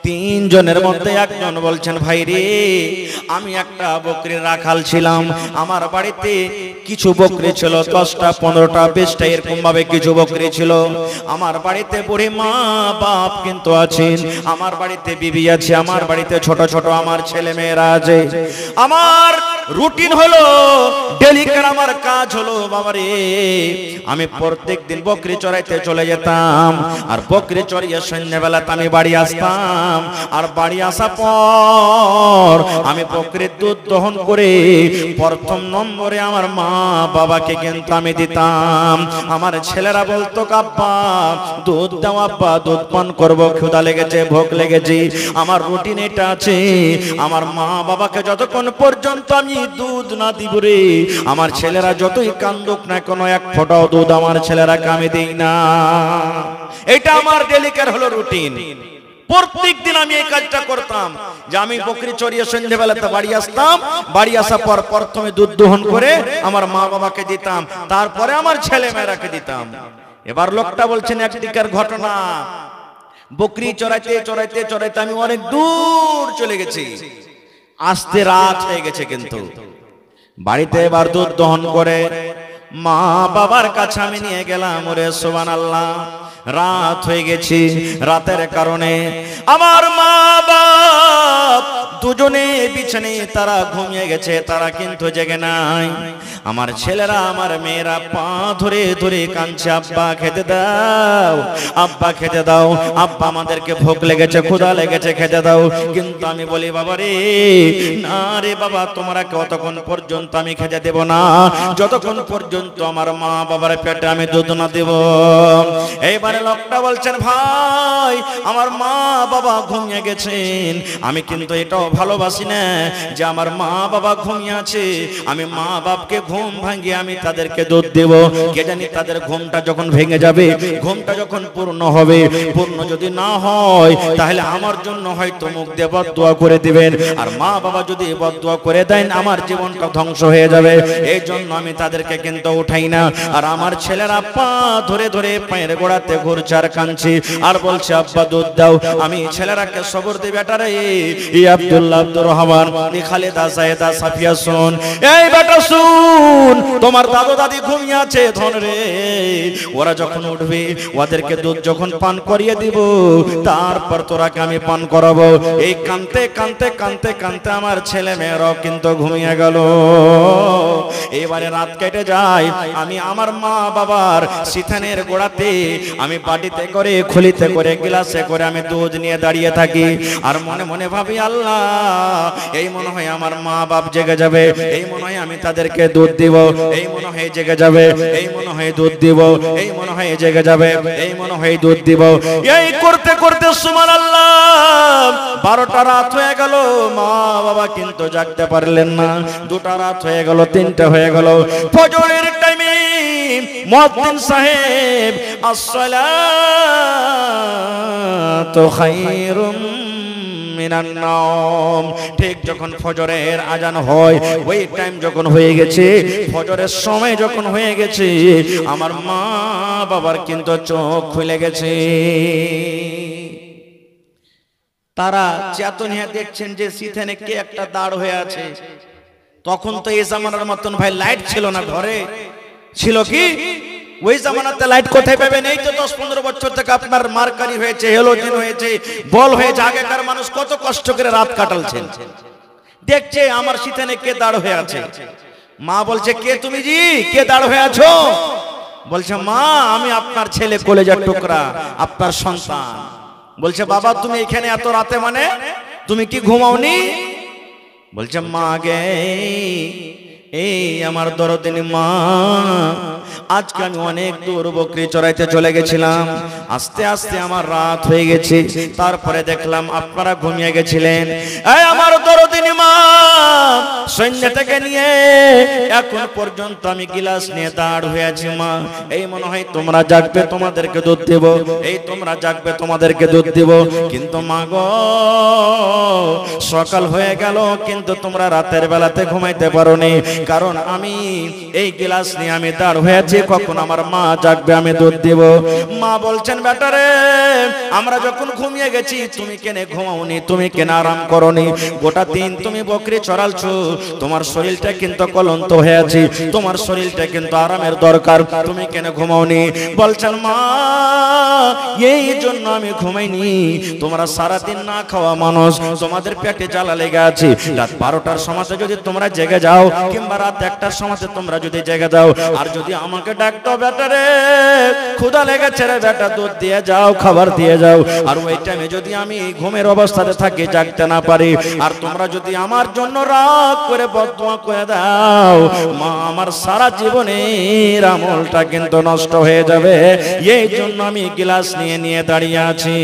তিনজনের মধ্যে একজন বলছেন ভাই রে, আমি একটা বকরির রাখাল ছিলাম, আমার বাড়িতে কিছু বকরি ছিল, 10টা 15টা 20টা এরকম ভাবে কিছু বকরি ছিল। আমার বাড়িতে বুড়ি মা বাপ কিন্তু আছেন, আমার বাড়িতে বিবি আছে, আমার বাড়িতে ছোট ছোট আমার ছেলে মেয়েরা আছে। আমার রুটিন হলো ডেলিকার আমার কাজ হলো বাবারে, আমি প্রত্যেক দিন বকরি চড়াইতে চলে যেতাম, আর বকরি চড়িয়ে সন্ধ্যাবেলাতে আমি বাড়ি আসতাম, আর বাড়ি আসা পর আমি বকরির দুধ দহন করে প্রথম নম্বরে আমার মা বাবাকে কিন্তু আমি দিতাম। আমার ছেলেরা বলতো আব্বা দুধ দাও, আব্বা দুধ পান করবো, ক্ষুধা লেগেছে, ভোগ লেগেছে। আমার রুটিন এটা আছে, আমার মা বাবাকে যতক্ষণ পর্যন্ত আমি দুধ না দিব রে, আমার ছেলেরা যতই কান্দুক না কেন এক ফোঁটাও দুধ আমার ছেলেরাকে আমি দিই না। এটা আমার ডেলিকার হলো রুটিন। প্রত্যেক দিন আমি এই কাজটা করতাম যে আমি বকরি চড়িয়ে সন্ধ্যাবেলাতে বাড়ি আসতাম, বাড়ি আসার পর প্রথমে দুধ দহন করে আমার মা বাবাকে দিতাম, তারপরে আমার ছেলে মেয়েরাকে দিতাম। এবার লোকটা বলছেন একদিকের ঘটনা, বকরি চড়াইতে চড়াইতে চড়াইতে আমি অনেক দূর চলে গেছি, আসতে রাত হয়ে গেছে, কিন্তু বাড়িতে এবার দুধ দহন করে মা বাবার কাছে আমি নিয়ে গেলাম। ওরে সুবহানাল্লাহ, রাত হয়ে গেছি, রাতের কারণে আমার মা বাপ দুজনে বিছানে তারা ঘুমিয়ে গেছে, তারা কিন্তু জেগে নাই। আমার ছেলেরা আমার মেয়েরা পা ধরে ধরে কাঁদছে, আব্বা খেতে দাও, আব্বা খেতে দাও, আব্বা আমাদেরকে ভোগ লেগেছে, ক্ষুধা লেগেছে, খেতে দাও। কিন্তু আমি বলি বাবা রে, না রে বাবা, তোমরা কতক্ষণ পর্যন্ত আমি খেতে দেব না যতক্ষণ পর্যন্ত আমার মা বাবার পেটে আমি দুধ না দেব। এইবারে লোকটা বলছেন ভাই আমার মা বাবা ঘুমিয়ে গেছেন, আমি কিন্তু এটাও ভালোবাসি না যে আমার মা বাবা ঘুমিয়ে আছে, আমি মা বাপকে ঘুম ভাঙিয়ে আমি তাদেরকে দুধ দেব। কে জানি তাদের ঘুমটা যখন ভেঙে যাবে, ঘুমটা যখন পূর্ণ হবে, পূর্ণ যদি না হয় তাহলে আমার জন্য হয়তো মুখ দিয়ে বদদুয়া করে দিবেন, আর মা বাবা যদি বদদুয়া করে দেন আমার জীবনটা ধ্বংস হয়ে যাবে। এই জন্য আমি তাদেরকে কিন্তু উঠাই না। আর আমার ছেলেরা পা ধরে ধরে পায়ের গোড়াতে ঘুরছে আর কাঁদছে, আর বলছে আব্বা দুধ দাও। আমি ছেলেরাকে সবর দিই, বেটা রে, এই আব্দুল্লাহ, আব্দুর রহমান, এই খালেদা, সাইদা, সাফিয়া শুন, এই বেটা শুন, তোমার দাদু দাদি ঘুমিয়ে আছে ধন রে, ওরা যখন উঠবে ওদেরকে দুধ যখন পান করিয়ে দিব তারপর তোরাকে আমি পান করাবো। এই কানতে কানতে কানতে কানতে আমার ছেলে মেয়েরাও কিন্তু ঘুমিয়ে গেল। এবারে রাত কেটে যায়, আমি আমার মা বাবার সিথানের গোড়াতে আমি বাটিতে করে খুলিতে করে গ্লাসে করে আমি দুধ নিয়ে দাঁড়িয়ে থাকি, আর মনে মনে ভাবি আল্লাহ এই মনে হয় আমার মা বাপ জেগে যাবে, এই মনে হয় আমি তাদেরকে দুধ দিব, এই মনে হয় জেগে যাবে, এই মনে হয় দুধ দিব, এই মনে হয় জেগে যাবে, এই মনে হয় দুধ দিব। এই করতে করতে সুবহানাল্লাহ 12টা রাত হয়ে গেল, মা বাবা কিন্তু জাগতে পারলেন না। 2টা রাত হয়ে গেল, 3টা হয়ে গেল। ফজরের টাইমে মুয়াজ্জিন সাহেব আসসালাতু খায়রুম মিনান নাওম, ঠিক যখন ফজরের আজান হয় ওই টাইম যখন হয়ে গেছে, ফজরের সময় যখন হয়ে গেছে, আমার মা বাবার কিন্তু চোখ খুলে গেছে। তারা চেতনিয়া দেখছেন যে সিথানে কে একটা দাঁড় হয়ে আছে। তখন তো এই জামানার মতন ভাই লাইট ছিল না, ঘরে ছিল কি ওই জামানাতে লাইট কোথায় পাবেন? এই তো 10-15 বছর থেকে আপনার মার্কারি হয়েছে, হেলোজেন হয়েছে, বল হয়েছে। আগেকার মানুষ কত কষ্ট করে রাত কাটালছেন। দেখছে আমার সিথানে কে দাঁড় হয়ে আছে। মা বলছে কে তুমি জি, কে দাঁড় হয়ে আছো? বলছে মা আমি আপনার ছেলে, কলেজার টুকরা, আপনার সন্তান। বলছে বাবা তুমি এখানে এত রাতে, মানে তুমি কি ঘুমাওনি? বলছে মা গে এই আমার দরদিনী মা, আজকে আমি অনেক দূর বকরি চড়াইতে চলে গেছিলাম, আস্তে আস্তে আমার রাত হয়ে গেছে, তারপরে দেখলাম আপনারা ঘুমিয়ে গেছিলেন। এই আমার দরদিনী মা, সৈন্য থেকে নিয়ে এখন পর্যন্ত আমি গিলাস নিয়ে দাঁড় হয়ে আছি মা। এই মনে হয় তোমরা জাগবে তোমাদেরকে দুধ দেব, এই তোমরা জাগবে তোমাদেরকে দুধ দেব, কিন্তু মা গো সকাল হয়ে গেল কিন্তু তোমরা রাতের বেলাতে ঘুমাইতে পারোনি, কারণ আমি এই গিলাস নিয়ে আমি দাঁড় হয়েছি, কখন আমার মা জাগবে আমি দুধ দেব। মা বলছেন বেটারে, আমরা যখন ঘুমিয়ে গেছি তুমি কেন ঘুমাওনি, তুমি কেন আরাম করনি? গোটা দিন তুমি বকরি চড়ালছো, তোমার শরীরটা কিন্তু ক্লান্ত হয়ে আছে, তোমার শরীরটা কিন্তু আরামের দরকার, তুমি কেন ঘুমাওনি? বলছেন মা এই জন্য আমি ঘুমাইনি, তোমরা সারাদিন না খাওয়া মানুষ, তোমাদের পেটে জ্বালা লেগে আছে, রাত 12টার সময় যদি তোমরা জেগে যাও কিংবা রাত 1টার সময় তোমরা যদি জেগে যাও আর যদি আমাকে ডাকতো বেটারে ক্ষুধা লেগেছে রে বেটা দুধ দিয়ে যাও, খাবার দিয়ে যাও, আর ওই টাইমে যদি আমি ঘুমের অবস্থাতে থাকি জাগতে না পারি, আর তোমরা যদি আমার জন্য রাগ করে বদদোয়া করে দাও মা, আমার সারা জীবনের আমলটা কিন্তু নষ্ট হয়ে যাবে, এই জন্য আমি গিলাস নিয়ে নিয়ে দাঁড়িয়ে আছি।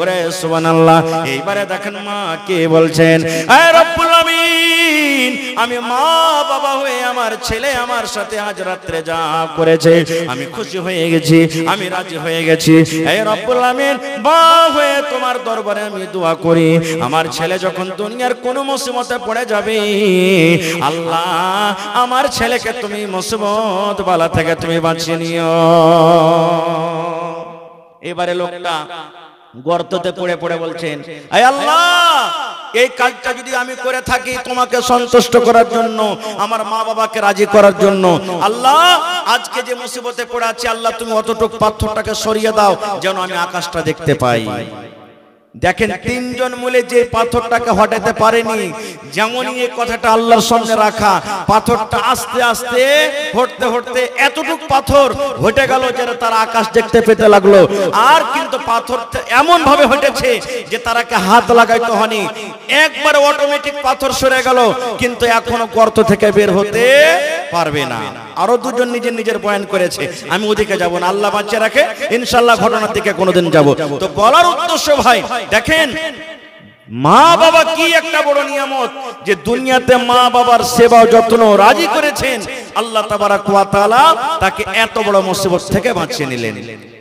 ওরে সুবহানাল্লাহ। এইবারে দেখেন মা কে বলছেন, এ রব্বুল আমিন, আমি মা বাবা হয়ে আমার ছেলে আমার সাথে আজ রাত্রে যা করেছে আমি খুশি হয়ে গেছি, আমি রাজি হয়ে গেছি। হে রব্বুল আমিন, মা হয়ে তোমার দরবারে আমি দোয়া করি, আমার ছেলে যখন দুনিয়ার কোন মুসিবতে পড়ে যাবে আল্লাহ আমার ছেলেকে তুমি মুসিবত বালা থেকে তুমি বাঁচিয়ে নিও। এবারে লোকটা গর্ততে পড়ে পড়ে বলছেন, হে আল্লাহ এই কাজটা যদি আমি করে থাকি তোমাকে সন্তুষ্ট করার জন্য, আমার মা বাবাকে রাজি করার জন্য, আল্লাহ আজকে যে মুসিবতে পড়ে আছি আল্লাহ তুমি অতটুক পাথরটাকে সরিয়ে দাও যেন আমি আকাশটা দেখতে পাই। দেখেন তিনজন মিলে যে পাথরটাকে হটাতে পারেনি, যেমনই এই কথাটা আল্লাহর সামনে রাখা, পাথরটা আস্তে আস্তে হটতে হটতে এতটুক পাথর হটে গেল যে তারা আকাশ দেখতে পেতে লাগলো। আর কিন্তু পাথরটা এমন ভাবে হটেছে যে তারাকে হাত লাগাইতে হয়নি, একবারে অটোমেটিক পাথর সরে গেল, কিন্তু এখনো গর্ত থেকে বের হতে পারবে না। আরো দুজন নিজের নিজের বয়ান করেছে, আমি ওদিকে যাব না, আল্লাহ বাঁচিয়ে রাখে ইনশাআল্লাহ ঘটনার দিকে কোনোদিন যাব। তো বলার উদ্দেশ্য ভাই দেখেন মা বাবা কি একটা বড় নিয়ামত, যে দুনিয়াতে মা বাবার সেবা যত্ন রাজি করেছেন আল্লাহ তাবারাক ওয়া তাআলা তাকে এত বড় মুসিবত থেকে বাঁচিয়ে নিলেন।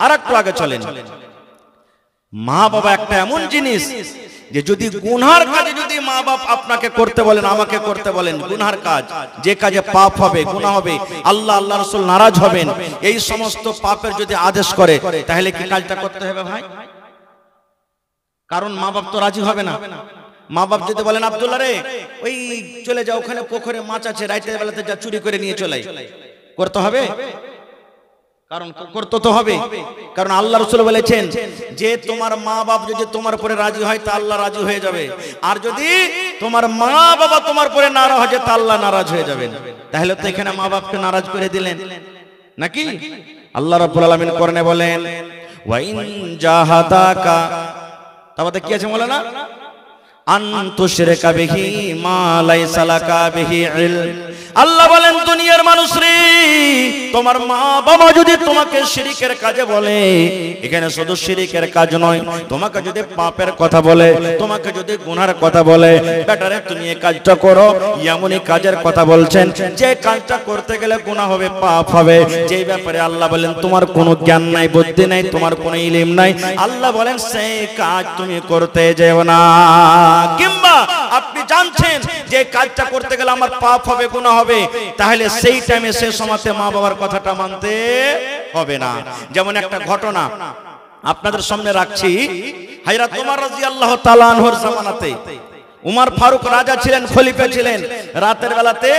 আর একটু আগে চলেন, মা বাবা একটা এমন জিনিস যে যদি গুনার কাজে যদি মা বাপ আপনাকে করতে বলেন, আমাকে করতে বলেন গুনার কাজ, যে কাজে পাপ হবে গুনাহ হবে, আল্লাহ আল্লাহ রাসূল নারাজ হবেন, এই সমস্ত পাপের যদি আদেশ করে তাহলে কি কাজটা করতে হবে ভাই? কারণ মা বাপ তো রাজি হবে না। মা বাপ যদি বলেন আব্দুল্লাহ রে ওই চলে যাও, ওখানে পুকুরে মাছ আছে, রাতের বেলাতে যা চুরি করে নিয়ে চলে, করতে হবে? কারণ করতে তো হবে, কারণ আল্লাহ রাসূল বলেছেন যে তোমার মা বাপ যদি তোমার উপরে রাজি হয় তা আল্লাহ রাজি হয়ে যাবে, আর যদি তোমার মা বাবা তোমার উপরে নারাজ হয় তা আল্লাহ নারাজ হয়ে যাবেন। তাহলে তো এখানে মা বাপকে নারাজ করে দিলেন নাকি? আল্লাহ রাব্বুল আলামিন কোরআনে বলেন ওয়া ইন জাহাদাকা, তারপরে কি আছে বলে না, আনতুশরিকা বিহি মা লাইসা লাকা বিহি ইলম। আল্লাহ বলেন দুনিয়ার মানুষ রে, তোমার মা বাবা যদি তোমাকে শিরকের কাজে বলে, এখানে শুধু শিরকের কাজ নয়, তোমাকে যদি পাপের কথা বলে, তোমাকে যদি গুনার কথা বলে, বেটারে তুমি এই কাজটা করো, এমনই কাজের কথা বলছেন যে কাজটা করতে গেলে গুনাহ হবে, পাপ হবে, যেই ব্যাপারে আল্লাহ বলেন তোমার কোনো জ্ঞান নাই, বুদ্ধি নাই, তোমার কোনো ইলম নাই, আল্লাহ বলেন সেই কাজ তুমি করতে যেও না। কিংবা আপনি জানছেন যে কাজটা করতে গেলে আমার পাপ হবে, গুনাহ হবে, তাহলে সেই টাইমে সেই সময়তে মা বাবার কথাটা মানতে হবে না। যেমন একটা ঘটনা আপনাদের সামনে রাখছি, হযরত ওমর রাদিয়াল্লাহু তাআলা আনহুর জামানাতে উমর ফারুক রাজা ছিলেন, খলিফা ছিলেন, রাতের বেলাতে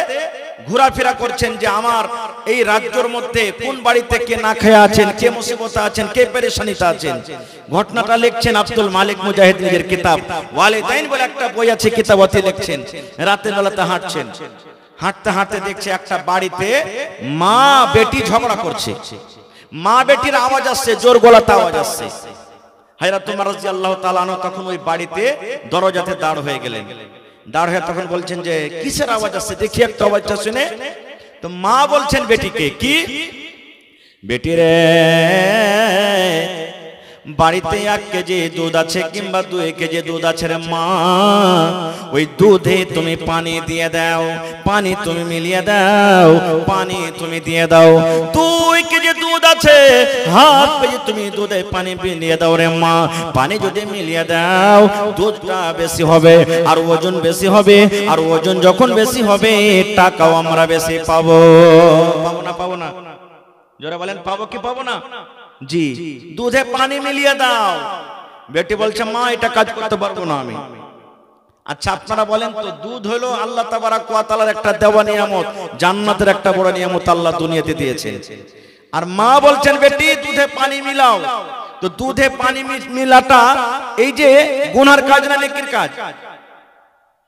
ঘোরাফেরা করছেন যে আমার এই রাজ্যের মধ্যে কোন বাড়িতে কে না খেয়ে আছেন, কে মুসিবতে আছেন, কে পেরেশানিতে আছেন। ঘটনাটা লিখছেন আব্দুল মালিক মুজাহিদ নিজের কিতাব ওয়ালিদাইন বলে একটা বই আছে, কিতাবতে লিখছেন। রাতের বেলাতে হাঁটছেন, হাঁটতে হাঁটতে দেখছে একটা বাড়িতে মা বেটি ঝগড়া করছে, মা বেটির আওয়াজ আসছে, জোর গলাতে আওয়াজ আসছে। হযরত ওমর রাদিয়াল্লাহু তাআলা আনহু তখন ওই বাড়িতে দরজাতে দাঁড় হয়ে গেলেন। দাঁড় হয়ে তখন বলছেন যে কিসের আওয়াজ আসছে, দেখি একটা আওয়াজটা শুনে। তো মা বলছেন বেটিকে, কি বেটি রে, বাড়িতে 1 কেজি দুধ আছে কিংবা 2 কেজি দুধ আছে রে মা, ওই দুধে তুমি পানি দিয়ে দাও, পানি তুমি মিলিয়ে দাও, পানি তুমি দিয়ে দাও। 2 কেজি দুধ আছে, হাফ কেজি তুমি দুধে পানি মিলিয়ে দাও রে মা। পানি যদি মিলিয়ে দাও দুধটা বেশি হবে আর ওজন বেশি হবে, আর ওজন যখন বেশি হবে টাকাও আমরা বেশি পাবো। পাবো না? পাবো না? জোরে বলেন, পাবো কি পাবো না? জি, দুধে পানি মিলিয়ে দাও। বেটি বলছে মা এটা কাজ করতে পারবো না আমি। আচ্ছা আপনারা বলেন তো, দুধ হলো আল্লাহ তাবারাক ওয়া তাআলার একটা দেওয়া নিয়ামত, জান্নাতের একটা বড় নিয়ামত আল্লাহ দুনিয়াতে দিয়েছে। আর মা বলছেন বেটি দুধে পানি মিলাও। তো দুধে পানি মিলাটা এই যে গুনার কাজ না নেকির কাজ?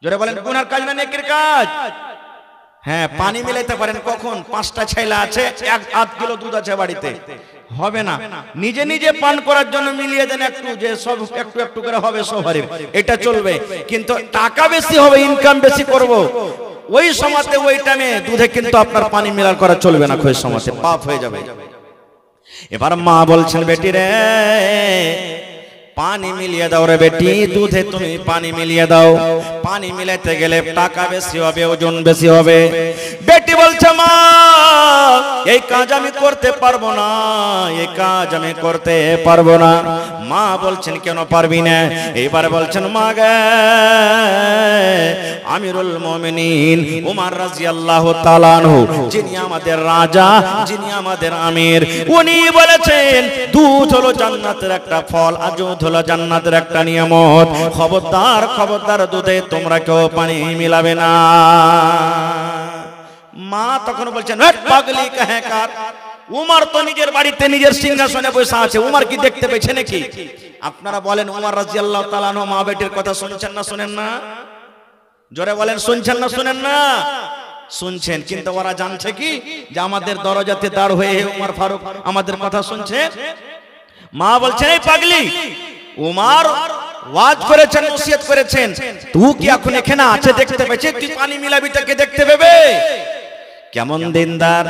জোরে বলেন, গুনার কাজ না নেকির কাজ? হ্যাঁ, পানি মিলাইতে পারেন কখন? 5টা ছেলে আছে, 1.5 কিলো দুধ আছে বাড়িতে, হবে না। নিজে নিজে পান করার জন্য মিলিয়ে দেন একটু, যে সব একটু একটু করে হবে সবারই, এটা চলবে। কিন্তু টাকা বেশি হবে, ইনকাম বেশি করব, ওই সময়তে ওই টাইমে দুধে কিন্তু আপনার পানি মিলার করা চলবে না, ওই সময়তে পাপ হয়ে যাবে। এবার মা বলছেন বেটি রে, পানি মিলিয়ে দাও রে বেটি, দুধে তুমি পানি মিলিয়ে দাও। পানি মিলাইতে গেলে টাকা বেশি হবে, ওজন বেশি হবে। বেটি বলছে মা এই কাজ আমি করতে পারবো না, এই কাজ আমি করতে পারবো না। মা বলছেন কেন পারবি না? এইবার বলছেন মা গে, আমিরুল মুমিনিন ওমর রাদিয়াল্লাহু তাআলা আনহু, যিনি আমাদের রাজা, যিনি আমাদের আমির, উনি বলেছেন দুধ হলো জান্নাতের একটা ফল, আর দুধ হলো জান্নাতের একটা নিয়ামত। খবরদার খবরদার, দুধে তোমরা কেউ পানি মিলাবে না। মা তখন বলছেন পাগলি কাহে কার, উমর তো নিজের বাড়িতে নিজের সিংহাসনে বসে আছে, উমর কি দেখতে পেয়েছে নাকি? আপনারা বলেন উমর রাদিয়াল্লাহু তাআলা আনহু মা বেটির কথা শুনছেন না শুনেন না? জোরে বলেন, শুনছেন না শুনেন না? শুনছেন। কিন্তু ওরা জানছে কি যে আমাদের দরজাতে দাঁড় হয়ে উমর ফারুক আমাদের কথা শুনছে? মা বলছেন এই পাগলি, উমর ওয়াজ করেছেন, নসিহত করেছেন, তুই কি এখন এখানে আছে দেখতে পেয়েছিস? তুই পানি মিলাবি তাকে দেখতে পেবে? কেমন দিনদার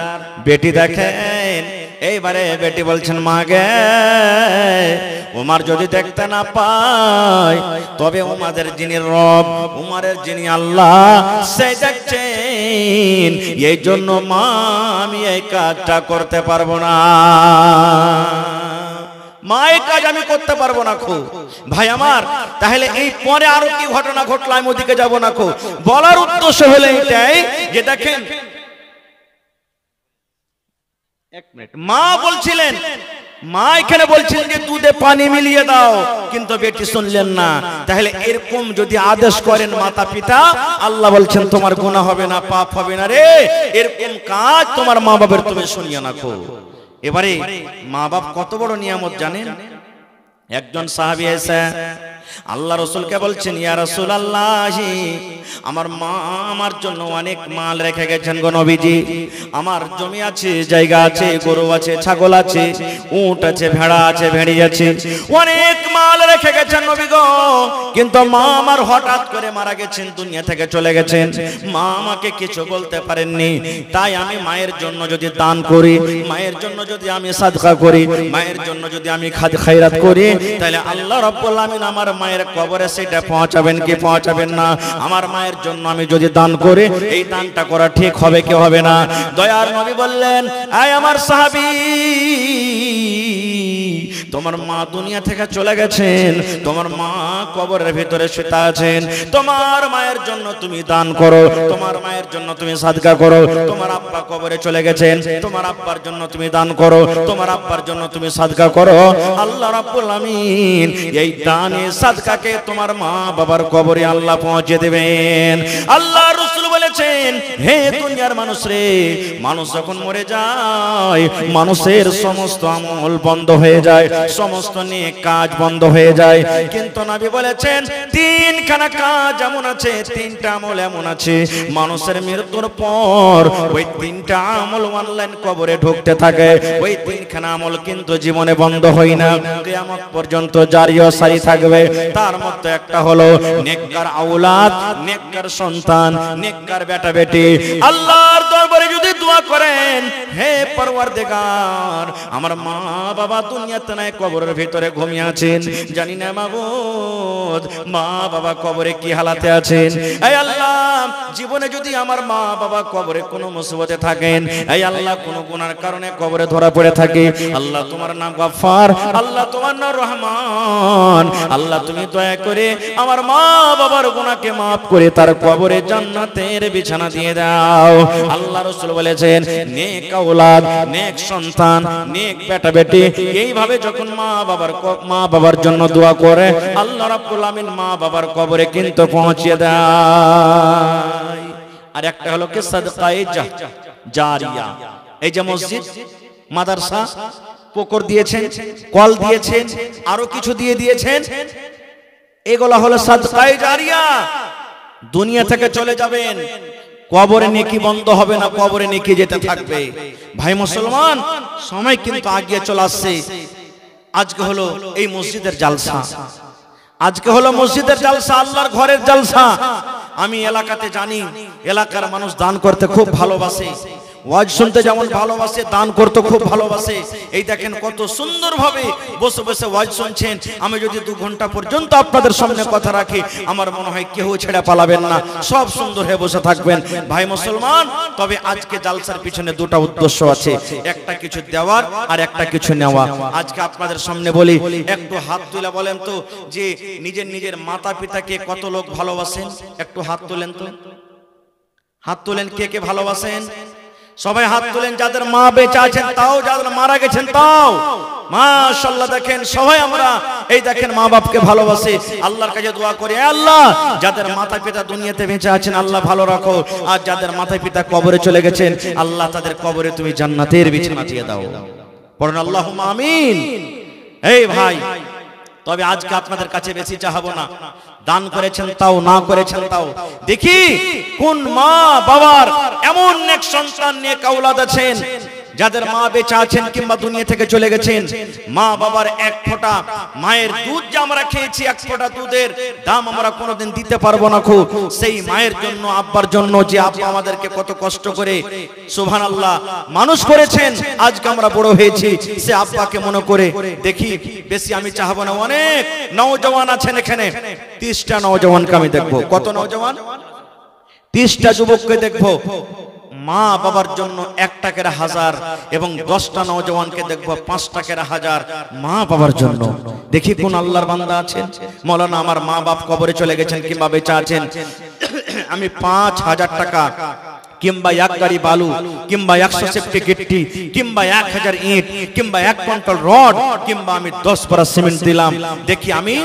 বেটি দেখেন। এইবারে বেটি বলছেন মা গে, উমর যদি দেখতে না পায় তবে উমাদের যিনি রব, উমরের যিনি আল্লাহ, সে দেখছেন। এই জন্য মা আমি এই কাজটা করতে পারবো না, মা এই কাজ আমি করতে পারবো না। খো ভাই আমার, তাহলে এই পরে আরো কি ঘটনা ঘটলো আমি ওদিকে যাবো না। খো বলার উদ্দেশ্য হলো এটাই যে দেখেন, 1 মিনিট, মা বলছিলেন, মা এখানে বলছিলেন যে দুধে পানি মিলিয়ে দাও, কিন্তু বেটি শুনলেন না। তাহলে এরকম যদি আদেশ করেন মাতা পিতা, আল্লাহ বলছেন তোমার গুনাহ হবে না, পাপ হবে না রে। এরকম কাজ তোমার মা বাবার তুমি শুনিয়ে না। খো এবারে মা বাপ কত বড় নিয়ামত জানেন? একজন সাহাবী এসে আল্লাহ রাসূলকে বলছেন, ইয়া রাসূলুল্লাহ, আমার মা আমার জন্য অনেক মাল রেখে গেছেন গো নবীজি। আমার জমি আছে, জায়গা আছে, গরু আছে, ছাগল আছে, উট আছে, ভেড়া আছে, ভেড়ি আছে, অনেক মাল রেখে গেছেন নবী গো। কিন্তু মা আমার হঠাৎ করে মারা গেছেন, দুনিয়া থেকে চলে গেছেন। মা আমাকে কিছু বলতে পারেননি। তাই আমি মায়ের জন্য যদি দান করি, মায়ের জন্য যদি আমি সাদকা করি, মায়ের জন্য যদি আমি খায়রাত করি, তাহলে আল্লাহ রাব্বুল আলামিন আমার মায়ের কবরে সেটা পৌঁছাবেন কি পৌঁছাবেন না? আমার মায়ের জন্য আমি যদি দান করি, এই দানটা করা ঠিক হবে কি হবে না? দয়ার নবী বললেন, আয় আমার সাহাবী, তোমার মা দুনিয়া থেকে চলে গেছেন, তোমার মা কবরের ভিতরে শুয়ে আছেন, তোমার মায়ের জন্য তুমি দান করো, তোমার মায়ের জন্য তুমি সাদকা করো। তোমার আব্বা কবরে চলে গেছেন, তোমার আব্বার জন্য তুমি দান করো, তোমার আব্বার জন্য তুমি সাদকা করো। আল্লাহ রাব্বুল আমিন এই দানে সাদকাকে তোমার মা বাবার কবরে আল্লাহ পৌঁছে দেবেন। আল্লাহ রাসূল বলে বলেছেন, হে দুনিয়ার মানুষ রে, মানুষ যখন মরে যায় মানুষের সমস্ত আমল বন্ধ হয়ে যায়, সমস্ত নেক কাজ বন্ধ হয়ে যায়। কিন্তু নবী বলেছেন তিনখানা কাজ এমন আছে, তিনটা আমল এমন আছে, মানুষের মৃত্যুর পর ওই তিনটা আমল অনলাইন কবরে ঢুকতে থাকে। ওই তিনখানা আমল কিন্তু জীবনে বন্ধ হয় না, কিয়ামত পর্যন্ত জারি ও সারি থাকবে। তার মধ্যে একটা হলো নেককার আওলাদ, নেককার সন্তান, নেককার বেটা বেটি। আল্লাহর দরবারে যদি দোয়া করেন, হে পরওয়ারদিগার, আমার মা বাবা দুনিয়াতে নাই, কবরের ভিতরে ঘুমিয়ে আছেন, জানি না মাবুদ মা বাবা কবরে কি হালাতে আছেন। এই আল্লাহ, জীবনে যদি আমার মা বাবা কবরে কোনো মুসিবতে থাকেন, এই আল্লাহ কোনো গুনার কারণে কবরে ধরা পড়ে থাকে, আল্লাহ তোমার নাম গফফার, আল্লাহ তোমার নাম রহমান, আল্লাহ তুমি দয়া করে আমার মা বাবার গুনাহকে maaf করে তার কবরে জান্নাতের বিছানা দিয়ে দাও। আল্লাহ রাসূল বলেছেন নেক আওলাদ, নেক সন্তান, নেক বেটা বেটি, এইভাবে যখন মা বাবার জন্য দোয়া করে আল্লাহ রাব্বুল আমিন মা বাবার কবরে কিন্তু পৌঁছে দেয়। আর একটা হলো কি সাদকায়ে জারিয়া। এই যে মসজিদ, মাদ্রাসা, পুকুর দিয়েছেন, কল দিয়েছেন, আরো কিছু দিয়ে দিয়েছেন, এগুলো হলো সাদকায়ে জারিয়া। দুনিয়া থেকে চলে যাবেন, কবরে নেকি বন্ধ হবে না, কবরে নেকি যেতে থাকবে। ভাই মুসলমান, সময় কিন্তু আগিয়ে চলে আসছে। আজকে হলো এই মসজিদের জালসা, আজকে হলো মসজিদের জালসা, আল্লাহর ঘরের জালসা। আমি এলাকাতে জানি, এলাকার মানুষ দান করতে খুব ভালোবাসে, ওয়াজ শুনতে যেমন ভালোবাসে, দান করতে খুব ভালোবাসে। এই দেখেন কত সুন্দরভাবে বসে বসে ওয়াজ শুনছেন। আমি যদি 2 ঘন্টা পর্যন্ত আপনাদের সামনে কথা রাখি, আমার মনে হয় কেউ ছেড়ে পালাবেন না, সব সুন্দর হয়ে বসে থাকবেন। ভাই মুসলমান, তবে আজকে জালসার পিছনে 2টা উদ্দেশ্য আছে, একটা কিছু দেওয়ার আর একটা কিছু নেওয়া। আজকে আপনাদের সামনে বলি, একটু হাত তুলে বলেন তো যে নিজের মাতা পিতাকে কত লোক ভালোবাসেন? একটু হাত তোলেন তো, হাত তোলেন, কে কে ভালোবাসেন? সবাই হাত তোলেন, যাদের মা বেঁচে আছেন তাও, যাদের মারা গেছেন তাও। মাশাআল্লাহ, দেখেন সবাই আমরা এই দেখেন মা বাপকে ভালোবাসি। আল্লাহর কাছে দোয়া করি, হে আল্লাহ, যাদের মাতা পিতা দুনিয়াতে বেঁচে আছেন আল্লাহ ভালো রাখো, আর যাদের মাতা পিতা কবরে চলে গেছেন আল্লাহ তাদের কবরে তুমি জান্নাতের বিছানা দিয়ে দাও। পড়ুন আল্লাহুম্মা আমিন। এই ভাই, তবে আজকে আপনাদের কাছে বেশি চাহাবো না, দান করেছেন তাও, না করেছেন তাও। দেখি কোন মা বাবার এমন নেক সন্তান, নেক আওলাদ আছেন যাদের মা বেঁচে আছেন কিংবা দুনিয়া থেকে চলে গেছেন, মা বাবার এক ফোঁটা মায়ের দুধ যে আমরা খেয়েছি, এক ফোঁটা দুধের দাম আমরা কোনোদিন দিতে পারবো না। খুব সেই মায়ের জন্য, আব্বার জন্য, যে আব্বা আমাদেরকে কত কষ্ট করে সুবহানাল্লাহ মানুষ করেছেন, আজকে আমরা বড় হয়েছি, সে আব্বাকে মনে করে দেখি। বেশি আমি চাহবো না, অনেক নওজওয়ান আছেন এখানে, 30টা নওজওয়ানকে আমি দেখবো। কত নওজওয়ান? 30টা যুবককে দেখবো মা বাবার জন্য 1 টাকার 1000, এবং 10টা নওজওয়ানকে দেখবো 5 টাকার 1000 মা বাবার জন্য। দেখি কোন আল্লাহর বান্দা আছেন, মাওলানা আমার মা বাপ কবরে চলে গেছেন কিংবা বেঁচে আছেন, আমি 5000 টাকা কিংবা 1 গাড়ি বালু কিংবা 100 সেফটি গিট্টি কিংবা 1000 ইট কিংবা 1 কুইন্টাল রড কিংবা আমি 10 বড়া সিমেন্ট দিলাম। দেখি আমি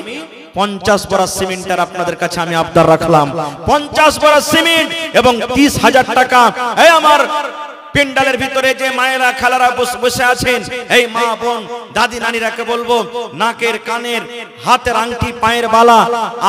50 বড়া সিমেন্টের আপনাদের কাছে আমি আবদার রাখলাম, 50 বড়া সিমেন্ট এবং 30,000 টাকা। এই আমার পেন্ডালের ভিতরে যে মায়েরা খালারা বসে আছেন, এই মা বোন দাদি নানিরাকে বলবো, নাকের কানের হাতের আংটি পায়ের বালা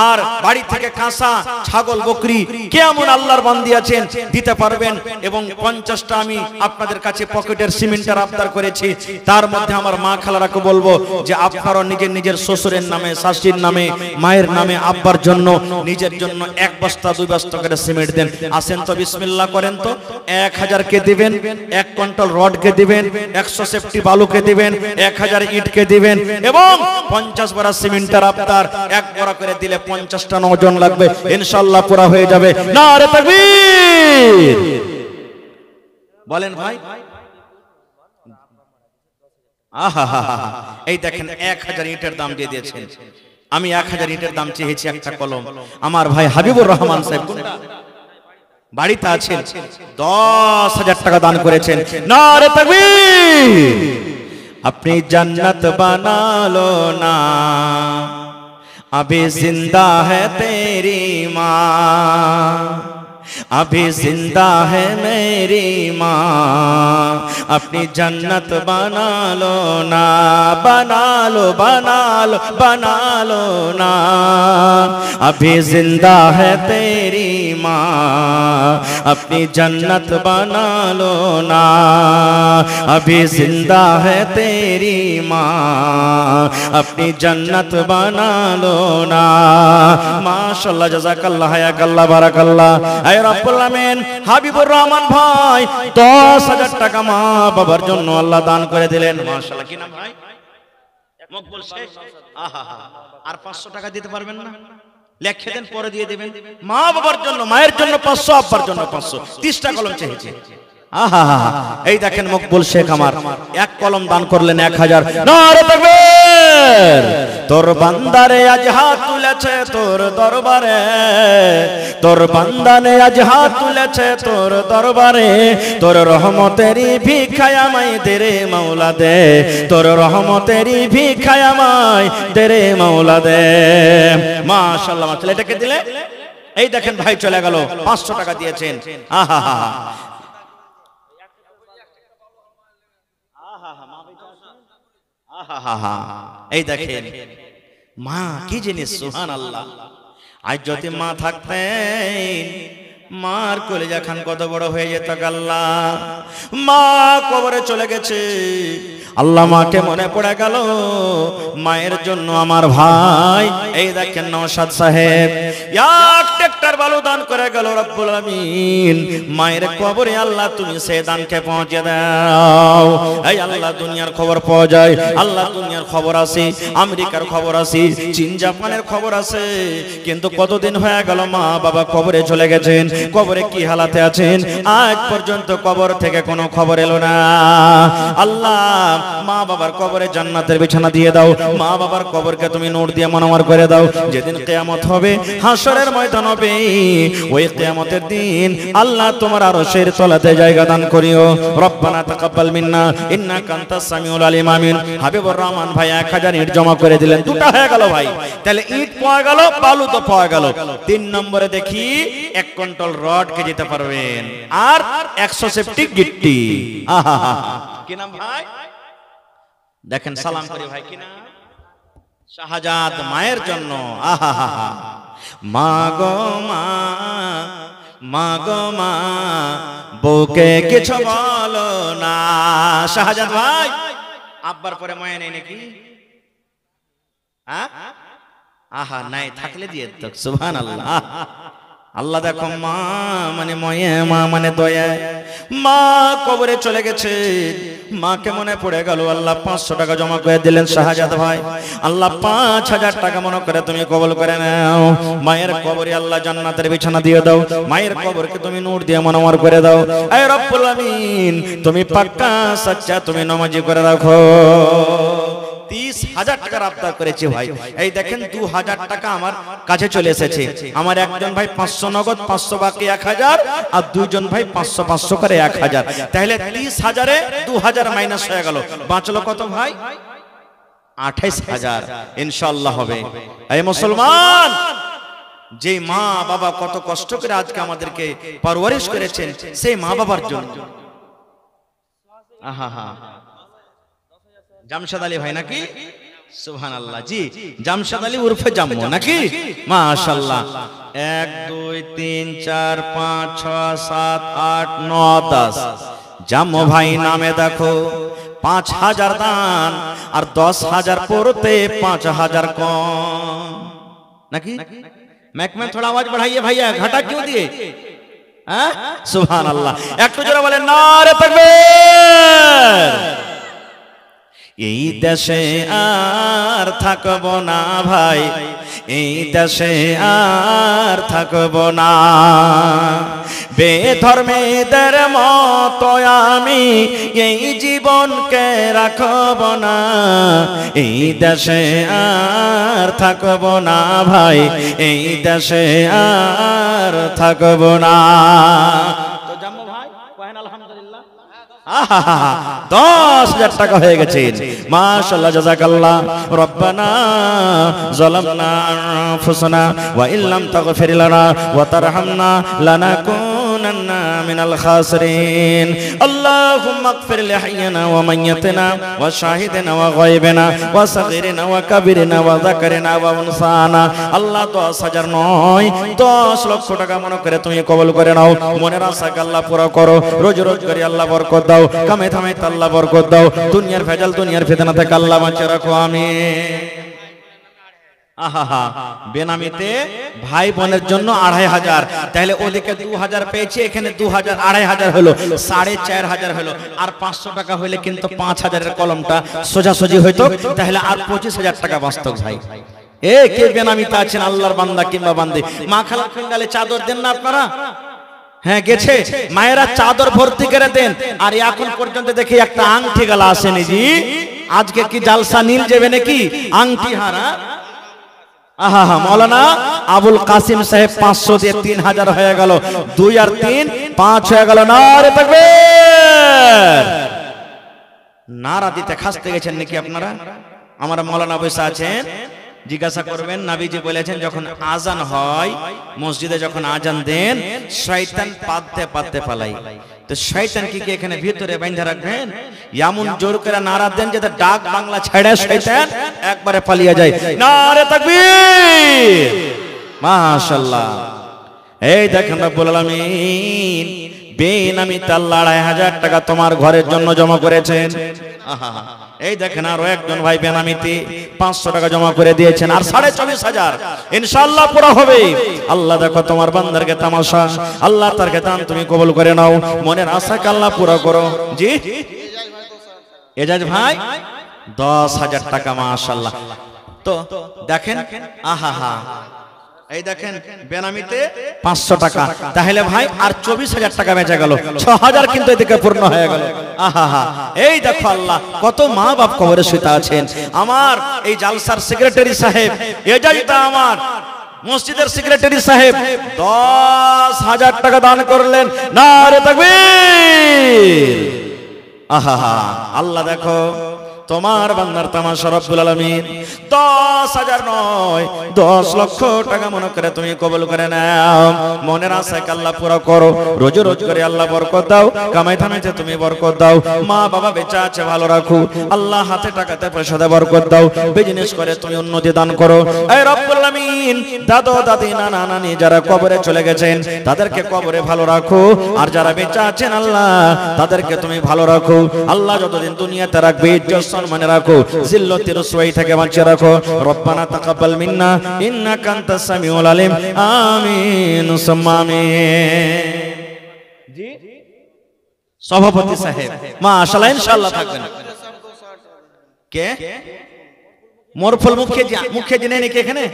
আর বাড়ি থেকে কাঁসা ছাগল বকরি কেমন আল্লাহর বান্দি আছেন দিতে পারবেন। এবং 50টা আমি আপনাদের কাছে পকেটের সিমেন্টের আবদার করেছি। তার মধ্যে আমার মা খালারাকে বলবো যে আপনারা নিজের শ্বশুরের নামে, শাশুড়ির নামে, মায়ের নামে, আব্বার জন্য, নিজের জন্য 1 বস্তা 2 বস্তা করে সিমেন্ট দেন। আসেন তো বিসমিল্লাহ করেন তো। 1000 কে দিবেন, 1 কুইন্টাল রড কে দিবেন, 100 সেফটি বালু কে দিবেন, 1000 ইট কে দিবেন এবং 50 বড়া সিমেন্টের আবদার। 1 বড়া করে দিলে 50টা নওজন লাগবে, ইনশাআল্লাহ পুরা হয়ে যাবে। নারে তাকবীর বলেন ভাই। আহা, এই দেখেন 1000 ইটের দাম দিয়ে দিয়েছেন। আমি 1000 ইটের দাম চেয়েছি একটা কলম। আমার ভাই হাবিবুর রহমান সাহেব বাড়িতে আছেন, 10,000 টাকা দান করেছেন। নারে তাকবীর। আপনি জান্নাত বানালো না, अभी जिंदा है तेरी माँ, अभी जिंदा है मेरी माँ, अपनी जन्नत बना लो ना, बना लो बना लो बना लो ना। अभी जिंदा है तेरी माँ, अपनी जन्नत बना लो ना। अभी जिंदा है तेरी माँ, अपनी जन्नत बना लो ना। माशाल्लाह, जज़ाकल्लाह, हयाकल्लाह, बाराकल्लाह। ऐ रब्बुल आमीन, হাবিবুর রহমান ভাই 10,000 টাকা মা বাবার জন্য আল্লাহ দান করে দিলেন। মাশাআল্লাহ। কি নাম ভাই? মকবুল শেখ। আহা, আর 500 টাকা দিতে পারবেন না? লিখে দেন, পরে দিয়ে দিবেন। মা বাবার জন্য, মায়ের জন্য 500, আব্বার জন্য 500, 30টা কলম চেয়েছে। আহা, এই দেখেন মকবুল শেখ আমার এক কলম দান করলেন 1000। নারে তাকবীর। তোর বান্দারে আজ হাত তুলেছে তোর দরবারে, তোর বান্দানে আজ হাত তুলেছে তোর দরবারে। তোর রহমতেরই ভিক্ষায় আমায় দে রে মাওলা দে, তোর রহমতেরই ভিক্ষায় আমায় দে রে মাওলা দে। মাশাআল্লাহ, মাশাআল্লাহ। এটাকে দিলে এই দেখেন ভাই চলে গেল, 500 টাকা দিয়েছেন। আহা, এই দেখেন মা কি জিনিস, সুবহানাল্লাহ। আজ যদি মা থাকতেন, মার কলিজা খান কত বড় হয়ে যেত। আল্লাহ, মা কবরে চলে গেছে, আল্লাহ মাকে মনে পড়ে গেল, মায়ের জন্য আমার ভাই এই দেখেন নওশাদ সাহেব 1 ট্রাক্টর বালু দান করে গেল। রব্বুল আমিন, মায়ের কবরে আল্লাহ তুমি সেই দানকে পৌঁছে দাও। এই আল্লাহ, দুনিয়ার খবর পাওয়া যায়, আল্লাহ দুনিয়ার খবর আছে, আমেরিকার খবর আছে, চীন জাপানের খবর আছে, কিন্তু কতদিন হয়ে গেল মা বাবা কবরে চলে গেছেন, কবরে কি হালাতে আছেন আজ পর্যন্ত কবর থেকে কোনো খবর এলো না। আল্লাহ, মা বাবার কবরে জান্নাতের বিছানা দিয়ে দাও, মা বাবার কবরকে তুমি নূর দিয়ে মনোয়ার করে দাও। যেদিন কিয়ামত হবে, হাসরের ময়দান হবে, ওই কিয়ামতের দিন আল্লাহ তোমার আরশের তলাতে জায়গা দান করিও। রব্বানা তাকাব্বাল মিন্না ইন্নাকা আনতাস সামিউল আলিম। আমিন। হাবিবুর রহমান ভাই 1000 ইট জমা করে দিলেন, দুটো হয়ে গেল ভাই। তাহলে ইট পাওয়া গেল, বালু তো পাওয়া গেল। 3 নম্বরে দেখি 1 কুইন্টাল রড কে যেতে পারবেন, আর 100 সেফটি গিট্টি। আহা, কি নাম ভাই? দেখেন সালাম করি ভাই, কি নাম? শাহজাদ, মায়ের জন্য। আহা, মা গো মা, মা গো মা, বউকে কিছু বলো না। শাহজাদ ভাই, আব্বার পরে মায়া নেই নাকি? আহা, নাই থাকলে দিয়ে তো। সুবহানাল্লাহ। আল্লাহ দেখো, মা মানে ময়ে, মা মানে দয়া। মা কবরে চলে গেছে, মাকে মনে পড়ে গেল, আল্লাহ 500 টাকা জমা করে দিলেন শাহজাদ ভাই। আল্লাহ 5000 টাকা মনে করে তুমি কবুল করে নাও। মায়ের কবরে আল্লাহ জান্নাতের বিছানা দিয়ে দাও, মায়ের কবরকে তুমি নূর দিয়ে মনোয়ার করে দাও। এ রব্বুল আমিন, তুমি পাক্কা সচ্চা, তুমি নামাজি করে রাখো। 30,000 টাকার আবদার করেছি ভাই। এই দেখেন 2000 টাকা আমার কাছে চলে এসেছে। আমার একজন ভাই 500 নগদ, 500 বাকি 1000, আর দুইজন ভাই 500 500 করে 1000। তাহলে 30,000-এ 2000 মাইনাস হয়ে গেল, বাঁচলো কত ভাই? 28,000। ইনশাআল্লাহ হবে। এই মুসলমান, যে মা বাবা কত কষ্ট করে আজকে আমাদেরকে পরওয়ারিশ করেছেন, সেই মা বাবার জন্য। আহা, জামশেদ আলী ভাই নাকি? সুবহানাল্লাহ। জি, জামশেদ আলী উরফে জাম্মু নাকি? মাশাআল্লাহ। 1 2 3 4 5 6 7 8 9 10 জাম্মু ভাই নামে দেখো 5000 দান, আর 10,000 পড়তে 5000 কম নাকি? मैकमैन थोड़ा आवाज बढ़ाइए भैया, घटा क्यों दिए? सुभान अल्लाह। एक जोरा बोले नारे तकबीर। এই দেশে আর থাকব না ভাই, এই দেশে আর থাকব না, বেধর্মীদের মতো আমি এই জীবনকে রাখব না, এই দেশে আর থাকব না ভাই, এই দেশে আর থাকব না। তো জাম্মু ভাই কহেন আলহামদুলিল্লাহ। 10,000 টাকা হয়ে গেছে। মাশাআল্লাহ, জাযাকাল্লাহ। রব্বানা যালামনা আনফুসানা ওয়া ইল্লাম তাগফির লানা ওয়া তারহামনা লানাকুন লানাকুনান্না মিনাল খাসিরিন। আল্লাহুম্মা ইগফির লিহাইয়িনা ওয়া মাইয়িতিনা ওয়া শাহিদিনা ওয়া গায়বিনা ওয়া সাগীরিনা ওয়া কাবীরিনা ওয়া যাকারিনা ওয়া উনসানা। আল্লাহ 10,000 নয় 10 লক্ষ টাকা মনে করে তুমি কবুল করে নাও। মনের আশাকে আল্লাহ পুরো করো। রোজগারি আল্লাহ বরকত দাও, কামে থামে আল্লাহ বরকত দাও। দুনিয়ার ভেজাল দুনিয়ার ফিতনা থেকে আল্লাহ বাঁচিয়ে রাখো, আমিন। আহা, বেনামিতে ভাই বোনের জন্য 2500, তাহলে ওদিকে 2000 পেয়েছি, এখানে 2000, 2500 হলো, 4500 হলো। আর 500 টাকা হইলে কিন্তু 5000-এর কলমটা সোজাসুজি হইতো, তাহলে আর 25,000 টাকা বাঁচত ভাই। কে বেনামিতে আছেন আল্লাহর বান্দা কিংবা বান্দি? মা খালা ফিন্ডালে চাদর দেন না আপনারা? হ্যাঁ গেছে, মায়েরা চাদর ভর্তি করে দেন। আর এখন পর্যন্ত দেখি একটা আংটি গালা আসেনি জি। আজকে কি জালসা নীল যাবে নাকি আংটি হারা? আহা, মৌলানা আবুল কাসিম সাহেব 500 দিয়ে 3000 হয়ে গেল, 2 আর 3 5 হয়ে গেল। নারে তাকবীর! নারা দিতে খাসতে গেছেন নাকি আপনারা? আমার মৌলানা বসে আছেন, জিজ্ঞাসা করবেন। নবীজি বলেছেন যখন আজান হয় মসজিদে, যখন আজান দেন শয়তান পাততে পাততে পালাই। তো শয়তান কি এখানে ভিতরে বাইন্ধা রাখবেন? এমন জোর করে নারা দেন যাতে ডাক বাংলা ছেড়ে শয়তান একবারে পালিয়ে যায়। নারে তাকবীর! মাশাআল্লাহ। এই দেখেন রব্বুল আলামিন বেনামিতে আল্লাহ 2500 টাকা তোমার ঘরের জন্য জমা করেছেন। আহা, এই দেখেন আরো একজন ভাই বেনামিতে 500 টাকা জমা করে দিয়েছেন, আর 24,500 ইনশাআল্লাহ পুরো হবে। আল্লাহ দেখো তোমার বান্দারকে তামাশা, আল্লাহ তার দান তুমি কবুল করে নাও। মনের আশাকে আল্লাহ পুরো করো। জি এজাজ ভাই 10,000 টাকা, মাশাআল্লাহ। তো দেখেন, আহা, এই দেখেন বেনামিতে 500 টাকা, তাহলে ভাই আর 24,000 টাকা বেঁচে গেল, 6,000 কিন্তু এদিকে পূর্ণ হয়ে গেল। আহা, এই দেখো আল্লাহ কত মা বাপ কবরে শুতে আছেন। আমার এই জালসার সেক্রেটারি সাহেব, এজাজটা আমার মসজিদের সেক্রেটারি সাহেব 10,000 টাকা দান করলেন। নারে তাকবীর! আহা, আল্লাহ দেখো তোমার বান্দার তামাশা রব্বুল আলামিন 10,000 নয় 10 লক্ষ টাকা মনে করে তুমি কবুল করে নাও। মনের আশাকে আল্লাহ পুরো করো। রোজ করে আল্লাহ বরকত দাও, কামাই থামাইতে তুমি বরকত দাও। মা বাবা বেঁচে আছে ভালো রাখো আল্লাহ, হাতে টাকাতে পয়সাতে বরকত দাও। বিজনেস করে তুমি উন্নতি দান করো। এই রব্বুল আলামিন দাদু দাদি নানা নানি যারা কবরে চলে গেছেন তাদেরকে কবরে ভালো রাখো, আর যারা বেঁচে আছেন আল্লাহ তাদেরকে তুমি ভালো রাখো। আল্লাহ যতদিন দুনিয়াতে রাখবে ইজ্জত সম্মানে রাখো, জিল্লতের রসওয়াই থেকে বাঁচিয়ে রাখো। রব্বানা তাকাব্বাল মিন্না ইন্নাকা আনতাস সামিউল আলিম। আমিন সুম্মা আমিন। জি সভাপতি সাহেব মাশাআল্লাহ ইনশাআল্লাহ থাকবেন। কে মোরফল মুখ্য জি নেই কি এখানে?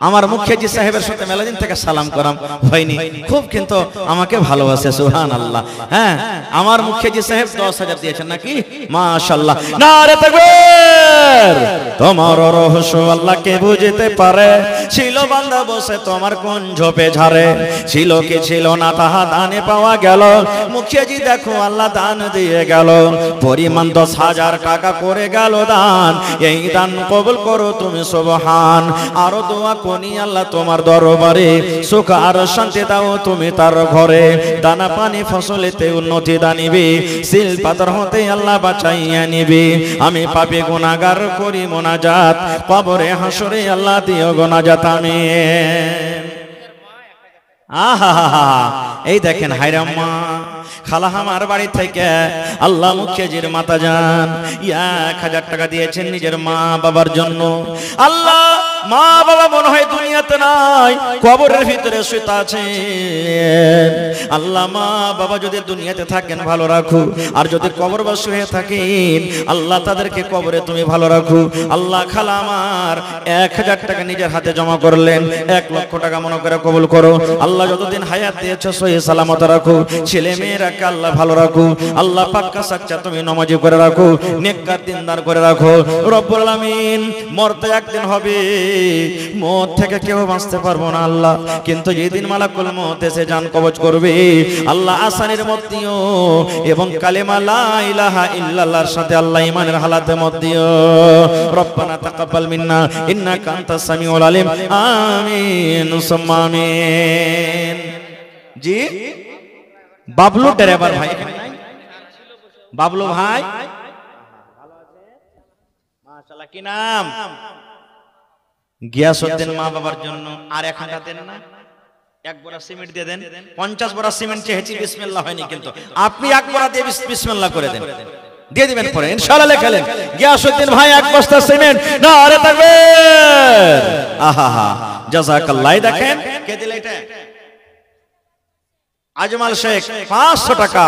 আমার মুখ্যজি সাহেবের সাথে মেলাদিন থেকে সালাম করাম হয়নি, খুব কিন্তু আমাকে ভালোবাসে, সুবহানাল্লাহ। হ্যাঁ, আমার মুখ্যজি সাহেব 10,000 দিয়েছেন নাকি? মাশাআল্লাহ। নারে তাকবীর! তোমার রহস্য আল্লাহ কে বুঝতে পারে, ছিল বান্দা বসে তোমার কোন ঝোপে ঝাড়ে, ছিল কি ছিল না তাহা দানে পাওয়া গেল। মুখ্যজি দেখো আল্লাহ দান দিয়ে গেল, পরিমাণ 10,000 টাকা করে গেল দান। এই দান কবুল করো তুমি সুবহান। আরো দোয়া কোনি আল্লাহ তোমার দরবারে, সুখ আর শান্তি দাও তুমি তার ঘরে। দানা পানি ফসলেতে উন্নতি দানিবে, সিল পাথর হতে আল্লাহ বাঁচাইয়া নিবে। আমি পাপী গুনাহগার করি মোনাজাত, কবরে হাসরে আল্লাহ দিও গোনাজাত। আমিন। আহা, এই দেখেন হায়রে আম্মা খালা আমার বাড়ি থেকে আল্লাহ মুখ্যজির মাতা যান 1,000 টাকা দিয়েছেন নিজের মা বাবার জন্য। আল্লাহ মা বাবা মনে হয় দুনিয়াতে নাই, কবরের ভিতরে শুয়ে আছেন। আল্লাহ মা বাবা যদি দুনিয়াতে থাকেন ভালো রাখো, আর যদি কবরবাসী হয়ে থাকেন আল্লাহ তাদেরকে কবরে তুমি ভালো রাখো। আল্লাহ খালা আমার 1,000 টাকা নিজের হাতে জমা করলেন, 1 লক্ষ টাকা মনে করে কবুল করো। আল্লাহ যতদিন হায়াত দিয়েছো সহি সালামত রাখো, ছেলে মেয়েরাকে আল্লাহ ভালো রাখো। আল্লাহ পাক্কা সাচ্চা তুমি নামাজি করে রাখো, নেককার দিনদার করে রাখো। রব্বুল আলামিন মরতে একদিন হবে, মত থেকে কেউ বাঁচতে পারবো না আল্লাহ, কিন্তু যেদিন মালাকুল মউত এসে জান কবজ করবে আল্লাহ আসানের মত দিও, এবং কালেমা লা ইলাহা ইল্লাল্লাহর সাথে আল্লাহ ঈমানের হালাতে মত দিও। রব্বানা তাকাব্বাল মিন্না ইন্নাকা আনতাস সামিউল আলিম। আমিন সুম্মা আমিন। জি বাবলু ড্রাইভার ভাই, বাবলু ভাই মাশাআল্লাহ। কি নাম? গিয়াসউদ্দিন মা বাবার জন্য আর 1 হাঁটা দেন না, 1 বড়া সিমেন্ট দিয়ে দেন। 50 বড়া সিমেন্ট চেয়েছি, বিসমিল্লাহ হয়নি, কিন্তু আপনি 1 বড়া দিয়ে বিসমিল্লাহ করে দেন, দিয়ে দিবেন পরে ইনশাআল্লাহ লেখালেন। গিয়াসউদ্দিন ভাই 1 বস্তা সিমেন্ট, নারে তাকবীর, আহা জাযাকাল্লাহ। দেখেন কে দিল এটা? আজমাল শেখ 500 টাকা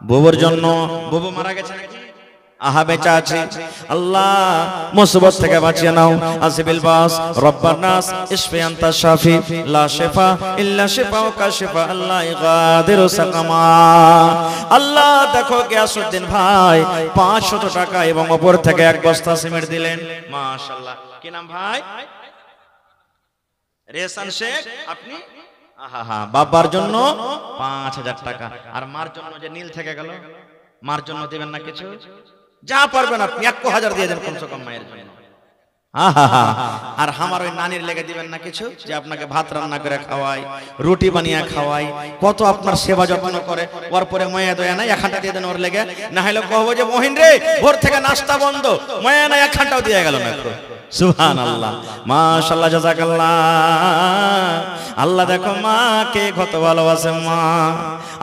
বুবুর জন্য। বুবু মারা গেছে নাকি? আহা বেঁচে আছে। আল্লাহ মুসিবত থেকে বাঁচিয়ে নাও। আসিবিল বাস রব্বান নাস ইশফি আনতা শাফি লা শিফা ইল্লা শিফাউকা শিফা আল্লাহ ইগাদিরু সাকামা। আল্লাহ দেখো গিয়াসউদ্দিন ভাই 500 টাকা এবং উপর থেকে 1 বস্তা সিমেন্ট দিলেন, মাশাআল্লাহ। কি নাম ভাই? রেহসান শেখ। আপনি আহা বাবার জন্য 5000 টাকা, আর মার জন্য যে নীল থেকে গেল, মার জন্য দিবেন না কিছু? যা পারবেন আপনি 1000 দিয়ে দেন কমসে কম মায়ের জন্য। আহা আর আমার ওই নানির লেগে দিবেন না কিছু, যে আপনাকে ভাত রান্না করে খাওয়াই, রুটি বানিয়ে খাওয়াই, কত আপনার সেবা যত্ন করে, ওর পরে মায়া দয়া নাই 1 হাঁটা দিয়ে দেন ওর লেগে। না হলে কহবো যে মহিন রে ভোর থেকে নাস্তা বন্ধ, মায়া নাই 1 হাঁটাও দিয়ে গেল না। সুবহানাল্লাহ, মাশাআল্লাহ, জাযাকাল্লাহ। আল্লাহ দেখো মাকে কত ভালোবাসে মা।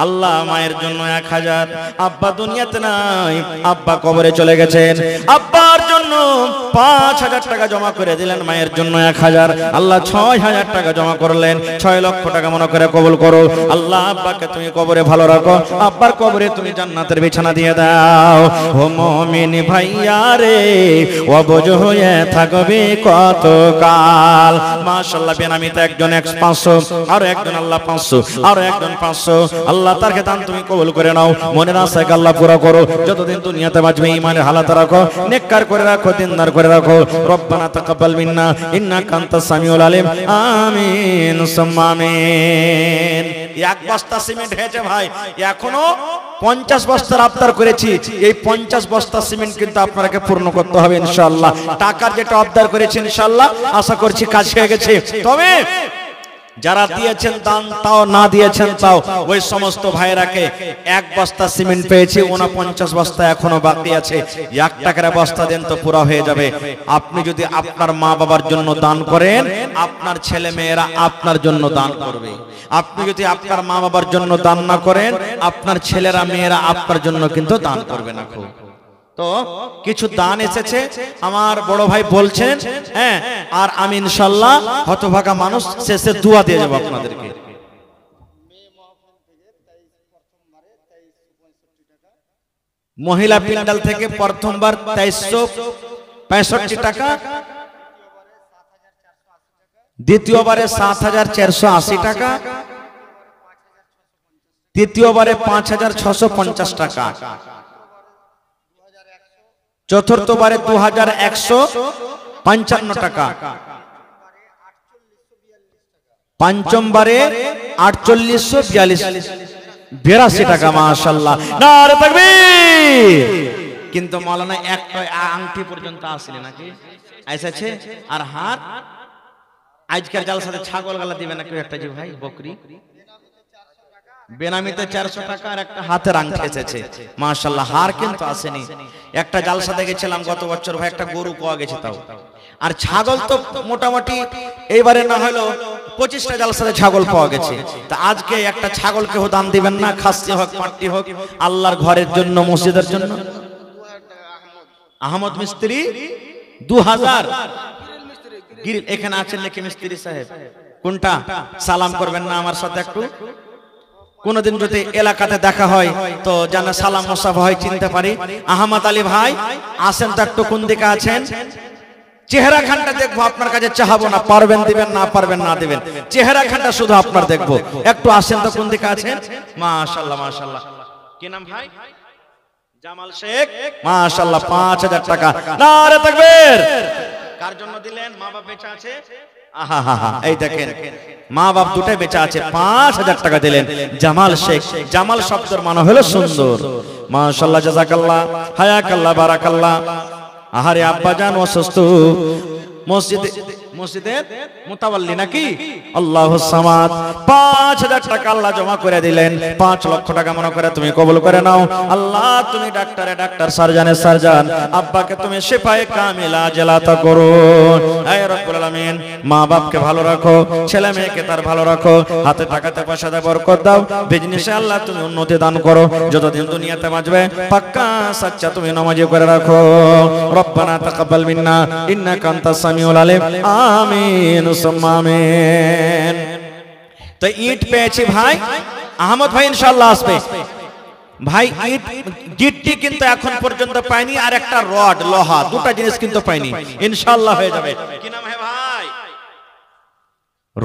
আল্লাহ মায়ের জন্য 1000, আব্বা দুনিয়াতে নাই, আব্বা কবরে চলে গেছেন, আব্বার জন্য 5000 টাকা জমা করে দিলেন, মায়ের জন্য 1000। আল্লাহ 6000 টাকা জমা করলেন, 6 লক্ষ টাকা মনে করে কবুল করো। আল্লাহ আব্বাকে তুমি কবরে ভালো রাখো, আব্বার কবরে তুমি জান্নাতের বিছানা দিয়ে দাও। ও মুমিন ভাইয়া রে, অবুঝ হয়ে থাকবে কত কাল। মাশাআল্লাহ, বেনামিতে একজন 500, আরো একজন আল্লাহ 500, আরো একজন 500। আল্লাহ তার দান তুমি কবুল করে নাও, মনের আশাকে আল্লাহ পুরো করো। যতদিন দুনিয়াতে বাঁচবে ঈমানের হালাত রাখো, নেককার করে রাখো, দিনদার করে রাখো। রব্বানা তাকাব্বাল মিন্না ইন্নাকা আনতাস সামিউল আলিম। আমিন সুম্মা আমিন। 1 বস্তা সিমেন্ট হয়েছে ভাই, এখনো 50 বস্তার আবদার করেছি। এই 50 বস্তা সিমেন্ট কিন্তু আপনাকে পূর্ণ করতে হবে ইনশাআল্লাহ। টাকার যেটা আবদার করেছি ইনশাআল্লাহ আশা করছি কাজ হয়ে গেছে। তবে যারা দিয়েছেন দান, তাও না দিয়েছেন তাও, ওই সমস্ত ভাইরাকে 1 বস্তা সিমেন্ট পেয়েছি, 49 বস্তা এখনো বাকি আছে। 1 টাকার বস্তা দেন তো পুরো হয়ে যাবে। আপনি যদি আপনার মা বাবার জন্য দান করেন, আপনার ছেলে মেয়েরা আপনার জন্য দান করবে। আপনি যদি আপনার মা বাবার জন্য দান না করেন, আপনার ছেলেরা মেয়েরা আপনার জন্য কিন্তু দান করবে না। খুব তো কিছু দান এসেছে, আমার বড় ভাই বলছেন, হ্যাঁ, আর আমি ইনশাআল্লাহ হতভাগা মানুষ শেষে দোয়া দিয়ে যাব আপনাদেরকে। মহিলা প্যান্ডেল থেকে প্রথমবার 2365 টাকা, দ্বিতীয়বারে 7480 টাকা, তৃতীয়বারে 5650 টাকা, চতুর্থবারে 2155 টাকা, পঞ্চমবারে 4882 টাকা। মাশাআল্লাহ, নারে তাকবীর। কিন্তু মাওলানা একটা আংটি পর্যন্ত আসলে নাকি এসেছে, আর হাত আজকের জালসাতে ছাগল গলা দিবে না কেউ একটা, যে ভাই বকরি বেনামিতে 400 টাকা আর একটা হাতের আংটি এসেছে। মাশাআল্লাহ, হার কিন্তু আসেনি। একটা জালসাতে গেছিলাম গত বছর ভাই, একটা গরু পাওয়া গেছে তাও, আর ছাগল তো মোটামুটি এইবারে না হলো 25টা জালসাতে ছাগল পাওয়া গেছে। তা আজকে একটা ছাগল কেউ দান দিবেন না, খাসি হোক পাটি হোক, আল্লাহর ঘরের জন্য, মসজিদের জন্য। আহমদ মিস্ত্রি 2000, এখানে আছেন নাকি মিস্ত্রি সাহেব? কোনটা? সালাম করবেন না আমার সাথে একটু? কোনদিন যদি এলাকাতে দেখা হয় তো যেন সালাম মুসাফা হয়, চিনতে পারি। আহমদ আলী ভাই আসেন তো একটু, কোন দিকে আছেন? চেহারা খানটা দেখবো, আপনার কাছে চাহাবো না, পারবেন দিবেন, না পারবেন না দিবেন, চেহারা খানটা শুধু আপনার দেখবো। একটু আসেন তো, কোন দিকে আছেন? মাশাআল্লাহ, মাশাআল্লাহ। কি নাম ভাই? জামাল শেখ। মাশাআল্লাহ, 5000 টাকা। নারে তাকবীর। কার জন্য দিলেন? মা বাবা বেঁচে আছে। আহা, এই দেখেন মা বাপ দুটাই বেঁচে আছে, 5000 টাকা দিলেন জামাল শেখ। জামাল শব্দের মানে হলো সুন্দর। মাশাআল্লাহ, জাযাকাল্লাহ, হায়াকাল্লাহ, বারাকাল্লাহ। আহারে আব্বা জান অসুস্থ, মসজিদের মুতাওয়াল্লি নাকি আল্লাহুস সামাদ 5000 টাকা আল্লাহ জমা করে দিলেন 5 লক্ষ টাকা মনে করে তুমি কবুল করে নাও আল্লাহ তুমি ডাক্তার সার্জনের সার্জন আব্বাকে তুমি শিফায়ে কামিলা জেলাতা করো হে রব্বুল আলামিন মা বাপকে ভালো রাখো ছেলে মেয়েকে তার ভালো রাখো হাতে টাকাতে পয়সাতে বরকত দাও বিজনেসে আল্লাহ তুমি উন্নতি দান করো যতদিন দুনিয়াতে বাঁচবে পাক্কা সাচ্চা তুমি নামাজি করে রাখো রব্বানা তাকাব্বাল মিন্না ইন্নাকা আনতাস সামিউল আলিম আমিন সুম্মা আমিন তো ইট পেয়েছি ভাই আহমদ ভাই ইনশাআল্লাহ আসবে ভাই ইট গিট্টি কিন্তু এখন পর্যন্ত পাইনি আর একটা রড লোহা দুটো জিনিস কিন্তু পাইনি ইনশাআল্লাহ হয়ে যাবে কি নাম है ভাই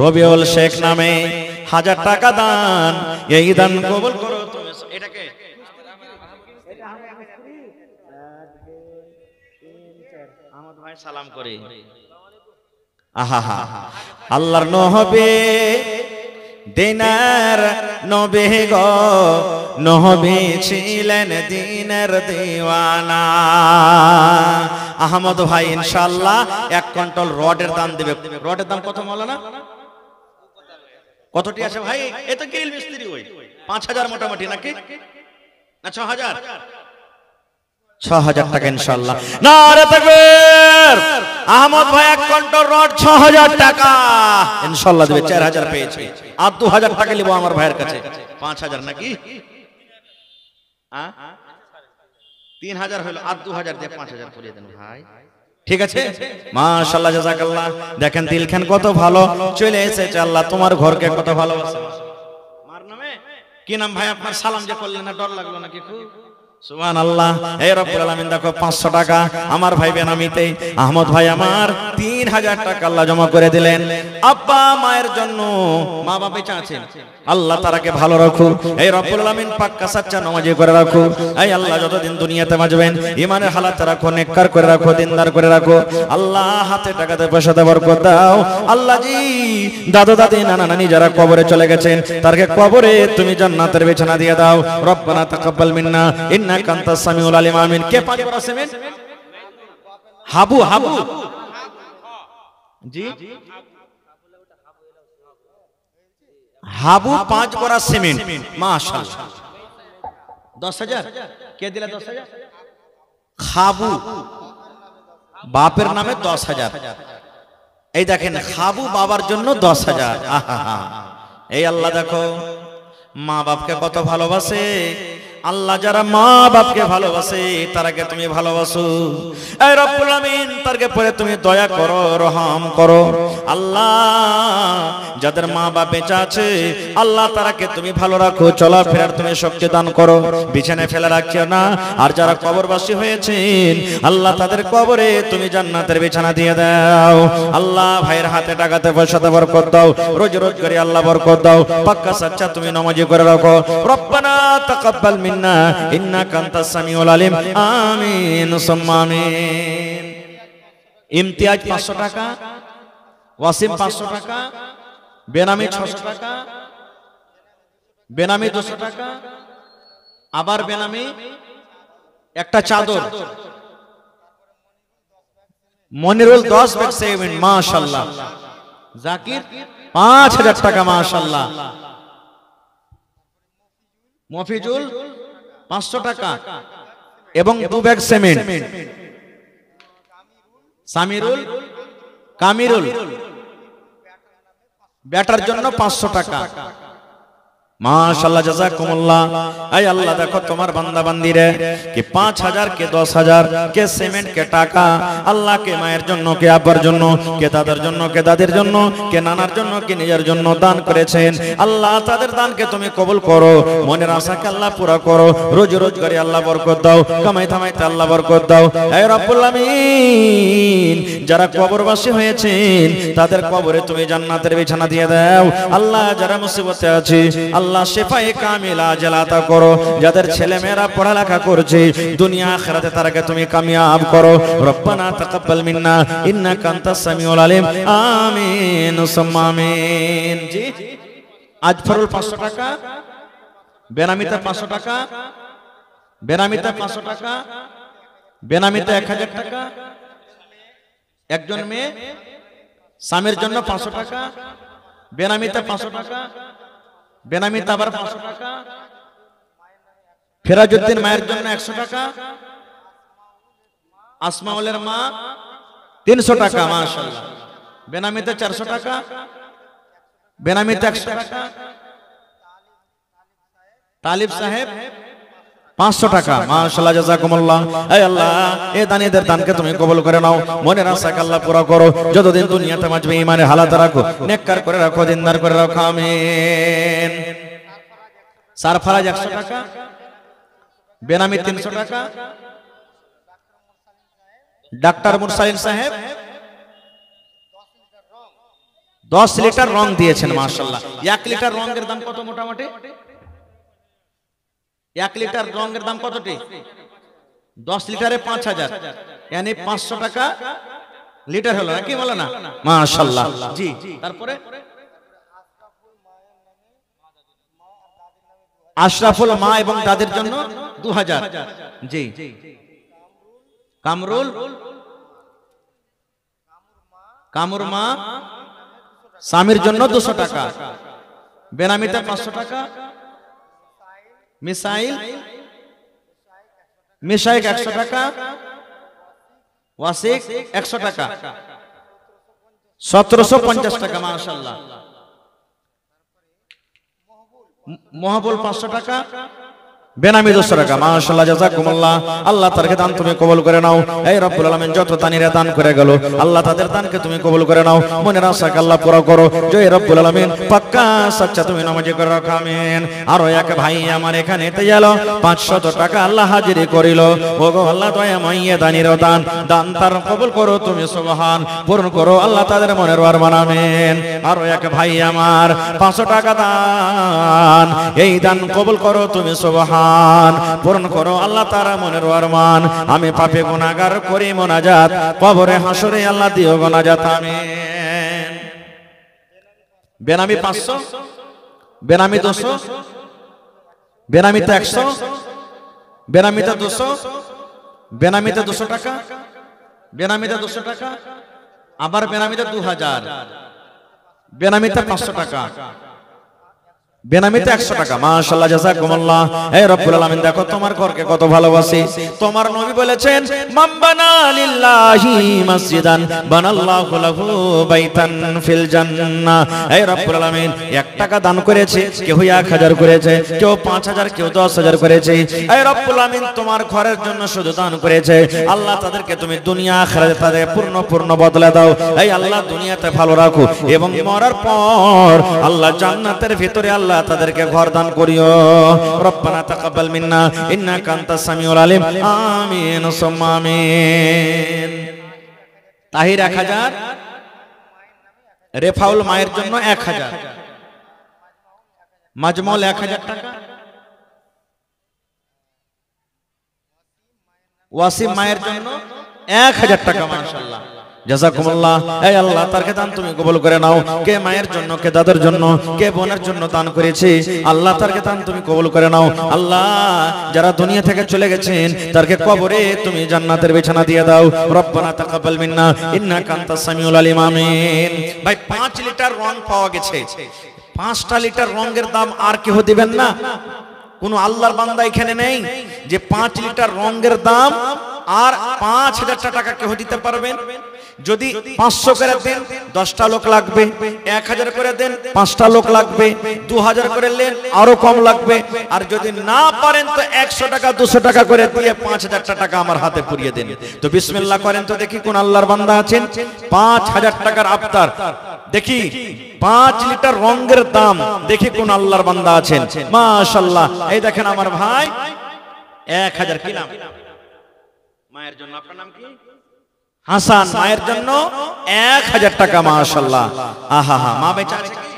রবিউল শেখ নামে 1000 টাকা দান এই দান কবুল করো তুমি এটাকে আহমদ ভাই সালাম করে আহা আল্লাহর নবী দিনার নবী গো নবী ছিলেন দিনের দিওয়ানা আহমদ ভাই ইনশাআল্লাহ 1 কুইন্টাল রডের দাম দিবে রডের দাম কত মাওলানা কতটি আছে ভাই এ তো গ্রিল মিস্ত্রি ওই 5000 মোটামুটি নাকি না 6000 টাকা ইনশাআল্লাহ নারে তাকবীর আহমদ ভাই 1 কুইন্টাল রড 6000 টাকা ইনশাআল্লাহ দেবে 4000 পেয়েছে আর 2000 টাকা নিব আমার ভাইয়ের কাছে 5000 নাকি 3000 হলো আর 2000 দিয়ে 5000 করিয়ে দেন ভাই ঠিক আছে মাশাআল্লাহ জাযাকাল্লাহ দেখেন দিলখান কত ভালো চলে এসেছে আল্লাহ তোমার ঘরকে কত ভালোবাসে মার নামে কি নাম ভাই আপনার সালাম যে করলেন না ডর লাগলো নাকি খুব সুবহানাল্লাহ হে রব্বুল আলামিন দেখো 500 টাকা আমার ভাই বেনামিতে আহমদ ভাই আমার 3000 টাকা আল্লাহ জমা করে দিলেন আব্বা মায়ের জন্য মা বাবা বেঁচে আছেন আল্লাহ তারাকে ভালো রাখো হে রব্বুল আলামিন পাক্কা সাচ্চা নামাজি করে রাখো এই আল্লাহ যতদিন দুনিয়াতে বাঁচবেন ঈমানের হালাতে রাখো নেককার করে রাখো দিনদার করে রাখো আল্লাহ হাতে টাকাতে পয়সাতে বরকত দাও আল্লাহ জি দাদু দাদি নানা নানি যারা কবরে চলে গেছেন তারকে কবরে তুমি জান্নাতের বিছানা দিয়ে দাও রব্বানা তাকাব্বাল মিন্না ইন্নাকা আনতাস সামিউল আলিম আমিন কে পাঁচ বার আছেন হাবু জি হাবু 5 বড়া সিমেন্ট মাশাআল্লাহ 10000 কে দিলা 10000 খাবু বাপের নামে 10000 এই দেখেন খাবু বাবার জন্য 10000 আহা এই আল্লাহ দেখো মা বাপকে কত ভালোবাসে আল্লাহ যারা মা বাপকে ভালোবাসে তারাকে তুমি ভালোবাসো এই রব্বুল আমিন তারকে পরে তুমি দয়া করো রহম করো আল্লাহ যাদের মা বাপ বেঁচে আছে আল্লাহ তারাকে তুমি ভালো রাখো চলাফেরার তুমি শক্তি দান করো বিছানায় ফেলে রাখিও না আর যারা কবরবাসী হয়েছেন আল্লাহ তাদের কবরে তুমি জান্নাতের বিছানা দিয়ে দাও আল্লাহ ভাইয়ের হাতে টাকাতে পয়সাতে বরকত দাও রোজগারে আল্লাহ বরকত দাও পাক্কা সাচ্চা তুমি নামাজি করে রাখো রব্বানা তাকাব্বাল মিন্না ইন্নাকা আনতাস সামিউল আলিম আমিন সুম্মা আমিন ইমতিয়াজ 500 টাকা ওয়াসিম 500 টাকা বেনামি 600 টাকা বেনামি 200 টাকা আবার বেনামি একটা চাদর মনিরুল 10 ব্যাগ সেভিং মাশাআল্লাহ জাকির 5000 টাকা মাশাআল্লাহ মফিজুল 500 টাকা এবং 2 ব্যাগ সিমেন্ট সামিরুল কামিরুল ব্যাটার জন্য 500 টাকা মাশাআল্লাহ জাযাকুমুল্লাহ আয় আল্লাহ দেখো তোমার বান্দা বান্দিরে কে 5000 কে 10000 কে সিমেন্ট কে টাকা আল্লাহ কে মায়ের জন্য কে আব্বার জন্য কে দাদার জন্য কে দাদির জন্য কে নানার জন্য কে নিজের জন্য দান করেছেন আল্লাহ তাদের দানকে তুমি কবুল করো মনের আশাকে আল্লাহ পুরা করো রোজগারে আল্লাহ বরকত দাও কামাই থামাইতে আল্লাহ বরকত দাও হে রব্বুল আমিন যারা কবরবাসী হয়েছেন তাদের কবরে তুমি জান্নাতের বিছানা দিয়ে দাও আল্লাহ যারা মুসিবতে আছে আল্লাহ শিফায়ে কামিলা জালাতা করো যাদের ছেলে মেয়েরা পড়ালেখা করছে দুনিয়া আখিরাতে তারাকে তুমি কামিয়াব করো রব্বানা তাকাব্বাল মিন্না ইন্নাকা আনতাস সামিউল আলিম আমিন সুম্মা আমিন জি আজফরুল 500 টাকা বেনামিতে 500 টাকা বেনামিতে 500 টাকা বেনামিতে 1000 টাকা একজন মেয়ে স্বামীর জন্য 500 টাকা, বেনামিতে 500 টাকা, বেনামিতে আবার 500 টাকা, ফেরাজউদ্দিন মায়ের জন্য 100 টাকা, আসমাউলের মা 300 টাকা মাশাআল্লাহ, বেনামিতে 400 টাকা, বেনামিতে 100 টাকা, তালিব সাহেব 500 টাকা মাশাআল্লাহ জাযাকুমুল্লাহ। হে আল্লাহ এই দানীদের দানকে তুমি কবুল করে নাও, মনের আশাকে আল্লাহ পুরো করো, যতদিন দুনিয়াতে বাঁচবে ঈমানের হালাতে রাখো, নেককার করে রাখো, দিনদার করে রাখো, আমিন। সারফরাজ 100 টাকা, বেনামি 300 টাকা, ডাক্তার মুরসালিন সাহেব 10 লিটার রং দিয়েছেন মাশাআল্লাহ। 1 লিটার রঙের দাম কত মোটামুটি? 1 লিটার রঙের দাম কতটি? 10 লিটারে 5000, यानी 500 টাকা লিটার হলো নাকি বলো না মাশাআল্লাহ। জি তারপরে আশরাফুল মা এবং দাদির জন্য 2000। জি কামরুল মা স্বামীর জন্য 200 টাকা, বেনামিতে 500 টাকা, মিসাইক 100 টাকা, ওয়াসিক 100 টাকা, 1750 টাকা মাশাআল্লাহ। মহাবুল 500 টাকা, বেনামি 200 টাকা মাশাআল্লাহ জাযাকুমুল্লাহ। আল্লাহ তাদেরকে দান তুমি কবুল করে নাও। এই রব্বুল আলামিন যত দানীরা দান করে গেল আল্লাহ তাদের দানকে তুমি কবুল করে নাও, মনের আশাকে আল্লাহ পুরো করো, জয় রব্বুল আলামিন পাক্কা সচ্চা তুমি নামাজি করে রাখো, আমিন। আর এক ভাই আমার এখানে তে গেল 500 টাকা আল্লাহ হাজিরি করিল, ওগো আল্লাহ দয়া মাইয়ে দানীর দান তার কবুল করো তুমি সুবহান, পূরণ করো আল্লাহ তাদের মনের আরমান, আমিন। আর এক ভাই আমার 500 টাকা দান, এই দান কবুল করো তুমি সুবহান, পূরণ করো আল্লাহ তারা মনের আরমান। আমি পাপী গুনাহগার করি মোনাজাত, কবরে হাসরে আল্লাহ দিও গুনাজাত, আমিন। বেনামি 500, বেনামি 200, বেনামিতে 100, বেনামিতে 200, বেনামিতে 200 টাকা, বেনামিতে 200 টাকা, আবার বেনামিতে 2000, বেনামিতে 500 টাকা, বেনামিতে 100 টাকা মাশাআল্লাহ জাযাকুমুল্লাহ। হে রব্বুল আলামিন দেখো তোমার ঘরকে কত ভালোবাসি, তোমার নবী বলেছেন মান বানা লিল্লাহি মসজিদান বানাল্লাহু লাহু বাইতান ফিল জান্নাহ। হে রব্বুল আলামিন 1 টাকা দান করেছে, কেউ 1000 করেছে, কেউ 5000, কেউ 10000 করেছে। হে রব্বুল আলামিন তোমার ঘরের জন্য শুধু দান করেছে, আল্লাহ তাদেরকে তুমি দুনিয়া আখিরাতে তাদের পূর্ণ বদলে দাও। হে আল্লাহ দুনিয়াতে ভালো রাখো এবং মরার পর আল্লাহ জান্নাতের ভিতরে আল্লাহ তাদেরকে ঘর দান করিও। রব্বানা তাকাব্বাল মিন্না ইন্নাকা আনতাস সামিউল আলিম, আমিন সুম্মা আমিন। তাহির 1000, রেফাউল মায়ের জন্য 1000, মাজমুল 1000 টাকা, ওয়াসিম মায়ের জন্য 1000 টাকা মাশাআল্লাহ জাযাকুমুল্লাহ। হে আল্লাহ তারকে দান তুমি কবুল করে নাও, কে মায়ের জন্য, কে দাদার জন্য, কে বোনের জন্য দান করেছে আল্লাহ তারকে দান তুমি কবুল করে নাও। আল্লাহ যারা দুনিয়া থেকে চলে গেছেন তারকে কবরে তুমি জান্নাতের বিছানা দিয়ে দাও। রব্বানা তাকাব্বাল মিন্না ইন্নাকা আনতাস সামিউল আলিম, আমিন। ভাই 5 লিটার রং পাওয়া গেছে, 5টা লিটার রঙের দাম আর কেউ দিবেন না? কোন আল্লাহর বান্দা এখানে নেই যে 5 লিটার রঙের দাম আর 5000 টাকা কেউ দিতে পারবেন? যদি 500 করে দেন 10টা লোক লাগবে, 1000 করে দেন 5টা লোক লাগবে, 2000 করে দেন আরো কম লাগবে, আর যদি না পারেন তো 100 টাকা 200 টাকা করে দিয়ে 5000 টাকা আমার হাতে পুরিয়ে দেন। তো বিসমিল্লাহ করেন তো দেখি কোন আল্লাহর বান্দা আছেন 5000 টাকার আফতার, দেখি 5 লিটার রঙের দাম, দেখি কোন আল্লাহর বান্দা আছেন মাশাআল্লাহ। এই দেখেন আমার ভাই 1000, কি নাম মায়ের জন্য? আপনার নাম কি? হাসান, মায়ের জন্য 1000 টাকা মাশাআল্লাহ। আহা হা, মা বেঁচে আছে কি?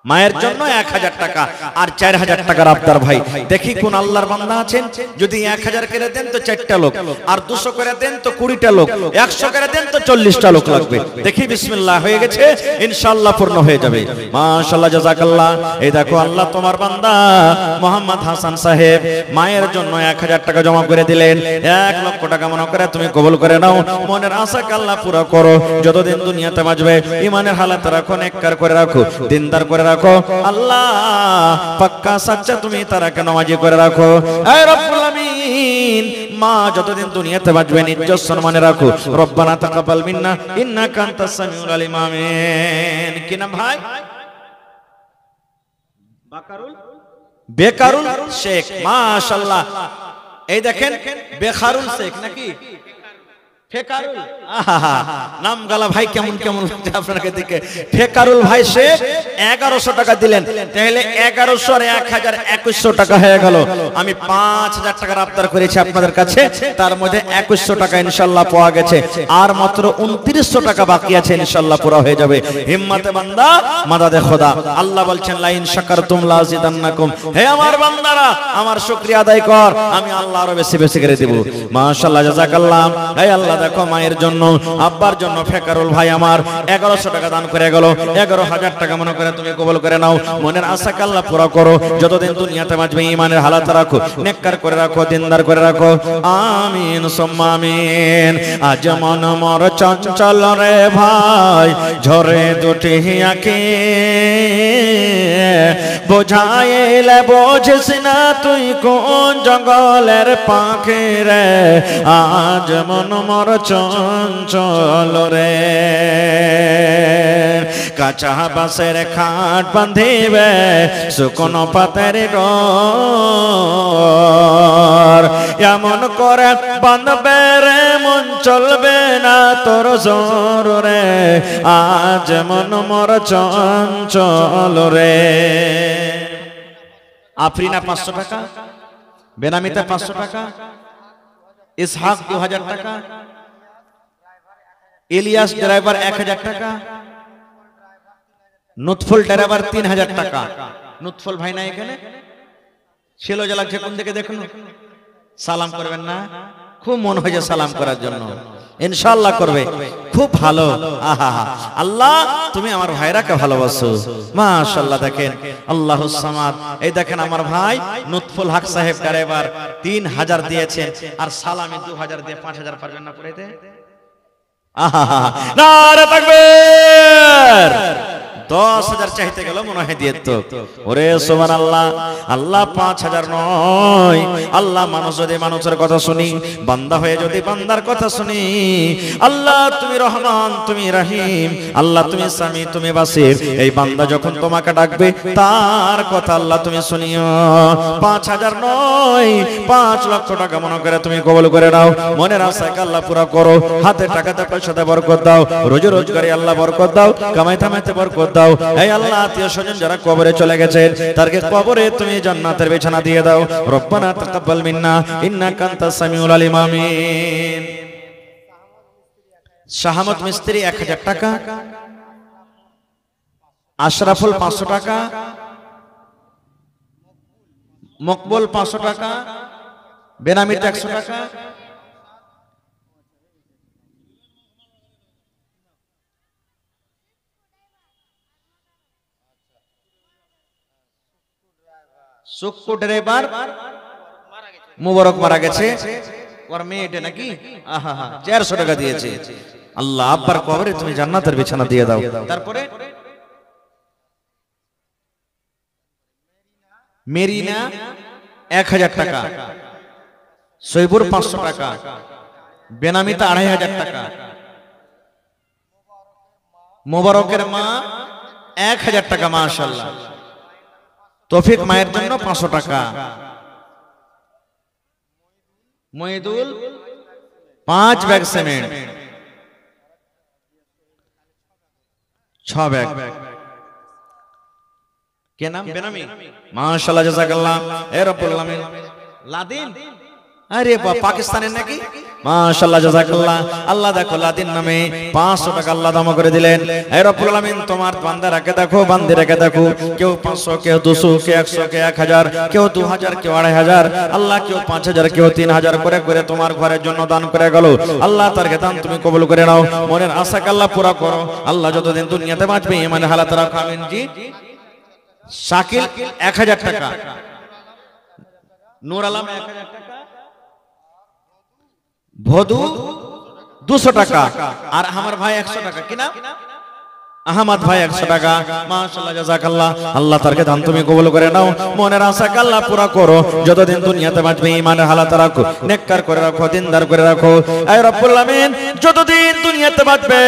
মায়ের জন্য 1000 টাকা আর 4000 টাকার আবদার। ভাই দেখি কোন আল্লাহর বান্দা আছেন, যদি 1000 করে দেন তো 4টা লোক, আর 200 করে দেন তো 20টা লোক, 100 করে দেন তো 40টা লোক লাগবে। দেখি বিসমিল্লাহ, হয়ে গেছে ইনশাআল্লাহ, পূর্ণ হয়ে যাবে। মাশাআল্লাহ, জাযাকাল্লাহ। এই দেখো আল্লাহ তোমার বান্দা মোহাম্মদ হাসান সাহেব মায়ের জন্য 1000 টাকা জমা করে দিলেন। 1 লক্ষ টাকা মনে করে তুমি কবুল করে নাও। মনের আশাকে আল্লাহ পুরো করো। যতদিন দুনিয়াতে বাঁচবে ইমানের হালাত রাখো, নেককার করে রাখো, দিনদার করে রাখো। আল্লাহ পাক্কা সাচ্চা তুমি তারাকে নামাজি করে রাখো। হে রব্বুল আমিন, মা যতদিন দুনিয়াতে বাঁচবে ইজ্জত সম্মানে রাখো। রব্বানা তাকাব্বাল মিন্না ইন্নাকা আনতাস সামিউল আলিম। আমিন। কি নাম ভাই? বেকারুল শেখ। মাশাআল্লাহ। এই দেখেন বেকারুল শেখ নাকি ফেকারুল? নাম গালা ভাই কেমন কেমন লাগছে আপনাকে দেখে। ফেকারুল ভাই শেখ 1100 টাকা দিলেন, তাহলে 1100 আর 1000 2100 টাকা হয়ে গেল। আমি 5000 টাকার আবদার করেছি আপনাদের কাছে, তার মধ্যে 2100 টাকা ইনশাআল্লাহ পাওয়া গেছে, আর মাত্র 2900 টাকা বাকি আছে, ইনশাআল্লাহ পুরো হয়ে যাবে। হিম্মতে বান্দা মাদাদে খোদা। আল্লাহ বলছেন লা ইন শাকারতুম লা আযিদান্নাকুম। হে আমার বান্দারা আমার শুকরিয়া আদায় কর, আমি আল্লাহ আরো বেশি বেশি করে দেব। মাশাআল্লাহ, জাযাকাল্লাহ। হে আল্লাহ দেখো মায়ের জন্য আব্বার জন্য ফেকারুল ভাই আমার 1100 টাকা দান করে গেল। 11000 টাকা মনে করে তুমি কবুল করে নাও। মনের আশাকে আল্লাহ পুরো করো। যতদিন দুনিয়াতে বাঁচবে ইমানের হালাত রাখো, নেককার করে রাখো, দিনদার করে রাখো। আমিন সুম্মা আমিন। আজ মন মোর চঞ্চল রে ভাই, ঝরে দুটি আঁখি, বোঝাইলে বোঝিস না তুই কোন জঙ্গলের পাখি রে। আজ মন মোর চঞ্চল রে, কাঁচা বাঁশের খাট বাঁধিবে শুকনো পাতের ডোর। এমন করে বাঁধবে রে মন চলবে না তোর জোর রে। আজ মন মোর চঞ্চল রে। আফরিনা 500 টাকা, বেনামিতে 500 টাকা, ইসহাক 2000 টাকা, ইলিয়াস ড্রাইভার 1000 টাকা, নুতফুল ড্রাইভার 3000 টাকা। নুতফুল ভাই না এখানে ছিল, যে লাগছে কোন দিকে দেখুন। সালাম করবেন না? খুব মন হয়েছে সালাম করার জন্য, ইনশাআল্লাহ করবে। খুব ভালো। আহা, আল্লাহ তুমি আমার ভাইরাকে ভালোবাসো। মাশাআল্লাহ। দেখেন আল্লাহুস সামাদ। এই দেখেন আমার ভাই নুতফুল হক সাহেব ড্রাইভার 3000 দিয়েছেন, আর সালামি 2000 দিয়ে 5000 পারবেন না পড়াইতে? নারে তাকবীর। 10,000 চাইতে গেল মনে হয় দিয়ে তো। ওরে সুবহানাল্লাহ। আল্লাহ 5000 নয়, আল্লাহ মানুষ যদি মানুষের কথা শুনি, বান্দা হয়ে যদি বান্দার কথা শুনি। আল্লাহ তুমি রহমান, তুমি রহিম, আল্লাহ তুমি সামি, তুমি বাসির। এই বান্দা যখন তোমাকে ডাকবে তার কথা আল্লাহ তুমি শুনিও। 5000 নয়, 5 লক্ষ টাকা মনে করে তুমি কবুল করে নাও। মনের আশাকে আল্লাহ পুরো করো। হাতে টাকাতে পয়সাতে বরকত দাও, রোজি রোজগারে আল্লাহ বরকত দাও, কামাইতে কামাইতে বরকত দাও। এই আল্লাহ আত্মীয় স্বজন যারা কবরে চলে গেছেন তাদেরকে কবরে তুমি জান্নাতের বিছানা দিয়ে দাও। রব্বানা তাকাব্বাল মিন্না ইন্নাকা আনতাস সামিউল আলিম। আমিন। শাহামত মিস্ত্রি 1000 টাকা, আশরাফুল 500 টাকা, মকবুল 500 টাকা, বেনামির 100 টাকা, সুক্কু ড্রাইভার মুবারক মারা গেছে, ওর মেয়েটা নাকি 400 টাকা দিয়েছে। আল্লাহ আব্বার কবরে তুমি জান্নাতের বিছানা দিয়ে দাও। তারপরে মেরিনা 1000 টাকা, সৈবুর 500 টাকা, বেনামিতে 2500 টাকা, মুবারকের মা 1000 টাকা। মাশাআল্লাহ। তৌফিক মায়ের জন্য 500 টাকা, মহিদুল 5 ব্যাগ সিমেন্ট, 6 ব্যাগ। কে নাম? বেনামি। মাশাআল্লাহ, জাযাকাল্লাহ। এ রব্বুল আলামিন। লাদিন আরে বাহ, পাকিস্তানের নাকি? মাশাআল্লাহ, জাযাকাল্লাহ। আল্লাহ দেখো লাদিন নামে 500 টাকা আল্লাহ দাম করে দিলেন। হে রব্বুল আলামিন, তোমার বান্দারাকে দেখো, বান্দিরাকে দেখো, কেউ 500, কেউ 200, কেউ 100, কেউ 1000, কেউ 2000, কেউ 2500, আল্লাহ কেউ 5000, কেউ 3000 করে করে তোমার ঘরের জন্য দান করে গেল। আল্লাহ তার দান তুমি কবুল করে নাও, মনের আশাকে আল্লাহ পুরা করো। আল্লাহ যতদিন দুনিয়াতে বাঁচবে ইমানে হালাত রাখো, আমিন। জি, শাকিল 1000 টাকা, নূর আলম 1000 টাকা, ভদু 200 টাকা, আর আমার ভাই 100 টাকা। কি নাম? আহমদ ভাই 100 টাকা। মাশাআল্লাহ, জাযাকাল্লাহ। আল্লাহ তারকে দান তুমি কবুল করে নাও, মনের আশাকে আল্লাহ পুরা করো। যতদিন দুনিয়াতে বাঁচবে ঈমানের হালাত রাখো, নেককার করে রাখো, দিনদার করে রাখো। আয় রব্বুল আমিন, যতদিন দুনিয়াতে বাঁচবে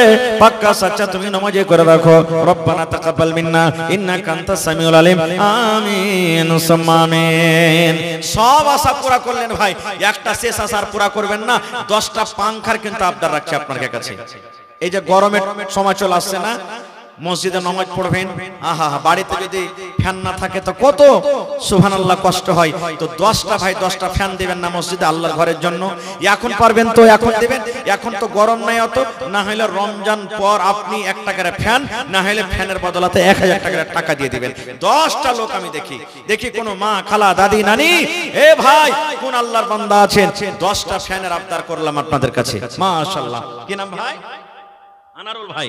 পাক্কা সাচ্চা তুমি নামাজি করে রাখো। রব্বানা তাকাব্বাল মিন্না ইন্নাকা আনতাস সামিউল আলিম। আমিন সুম্মা আমিন। সব আশা পুরা করলেন ভাই, একটা শেষ আশা আর পুরা করবেন না। 10টা পাংখার কিন্তু আবদার রাখছি আপনার কাছে। এই যে গরমের সময় চলে আসছে না, মসজিদে নামাজ পড়বেন, আহা বাড়িতে যদি ফ্যান না থাকে তো কত সুবহানাল্লাহ কষ্ট হয়। তো 10টা ভাই 10টা ফ্যান দিবেন না মসজিদে আল্লাহর ঘরের জন্য। এখন পারবেন তো এখন দিবেন, এখন তো গরম নাই অত, না হলে রমজান পর আপনি 1 টাকার ফ্যান, না হলে ফ্যানের বদলাতে 1000 টাকার টাকা দিয়ে দিবেন। 10টা লোক আমি দেখি কোন মা, খালা, দাদি, নানি, এ ভাই কোন আল্লাহর বান্দা আছেন 10টা ফ্যানের আবদার করলাম আপনাদের কাছে। মাশাআল্লাহ। কি নাম ভাই? আনারুল ভাই।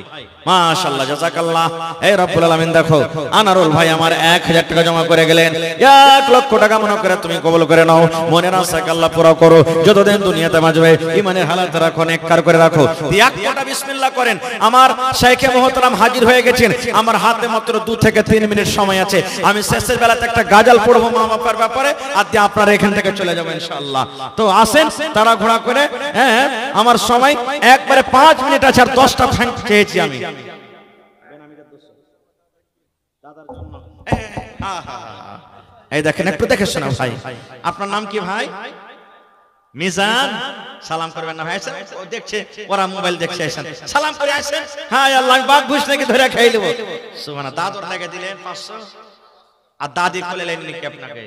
মাশাআল্লাহ, জাযাকাল্লাহ। হে রব্বুল আলামিন, দেখো আনারুল ভাই আমার 1000 টাকা জমা করে গেলেন। 1 লক্ষ টাকা মনে করে তুমি কবুল করে নাও, মনের আশাকে আল্লাহ পুরা করো। যতদিন দুনিয়াতে বাঁচবে ঈমানের হালাত রাখো, নেককার করে রাখো। এক ফোঁটা বিসমিল্লাহ করেন। আমার শাইখে মুহতারাম হাজির হয়ে গেছেন। আমার হাতে মাত্র 2 থেকে 3 মিনিট সময় আছে। আমি শেষের বেলাতে একটা গাজাল পড়বো মা বাবার ব্যাপারে, আর দিয়ে আপনারা এখান থেকে চলে যাবেন ইনশাআল্লাহ। তো আসেন তারা ঘোড়া করে। হ্যাঁ, আমার সময় একবারে 5 মিনিট আছে, আর 10টা চেয়েছি আমি। এই দেখেন, একটু দেখে শোনা ভাই। আপনার নাম কি ভাই? মিজান। সালাম করবেন না ভাই? ও দেখছে, ওরা মোবাইল দেখছে, আসেন সালাম করে আসেন। হ্যাঁ আল্লাহ, বাঘ ঘুষ নাকি ধরে খাই দেবো। সুবহানাল্লাহ। দাদুর টাকা দিলেন 500, আর দাদি কোলে লেন নাকি আপনাকে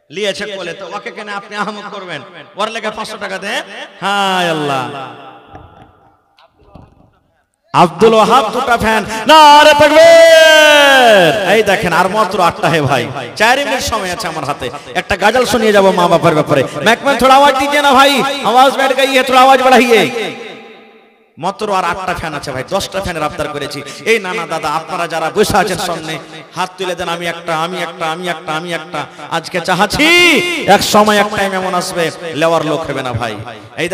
লিয়েছে কোলে, তো ওকে কেন আপনি আহমদ করবেন? ওর লেগে 500 টাকা দেন। হ্যাঁ আল্লাহ। আব্দুল ওয়াহাব 2টা ফ্যান, নারে তাকবীর। এই দেখেন, আর মাত্র 8টা হে ভাই। 4 মিনিট সময় আছে আমার হাতে। একটা গাজাল শুনিয়ে যাব মা বাবার ব্যাপারে। मैकमैन थोड़ा आवाज दीजिए ना भाई, आवाज बैठ गई है, थोड़ा आवाज बढ़ाइए। মাত্র আর 8টা ফ্যান আছে ভাই। 10টা ফ্যানের আবদার করেছি। এই নানা দাদা আপনারা যারা বসে আছেন সামনে, হাত তুলে দেন। আমি একটা আজকে চাহাচ্ছি এক সময় এক টাইম এমন আসবে লেওয়ার লোক হবে না ভাই। এই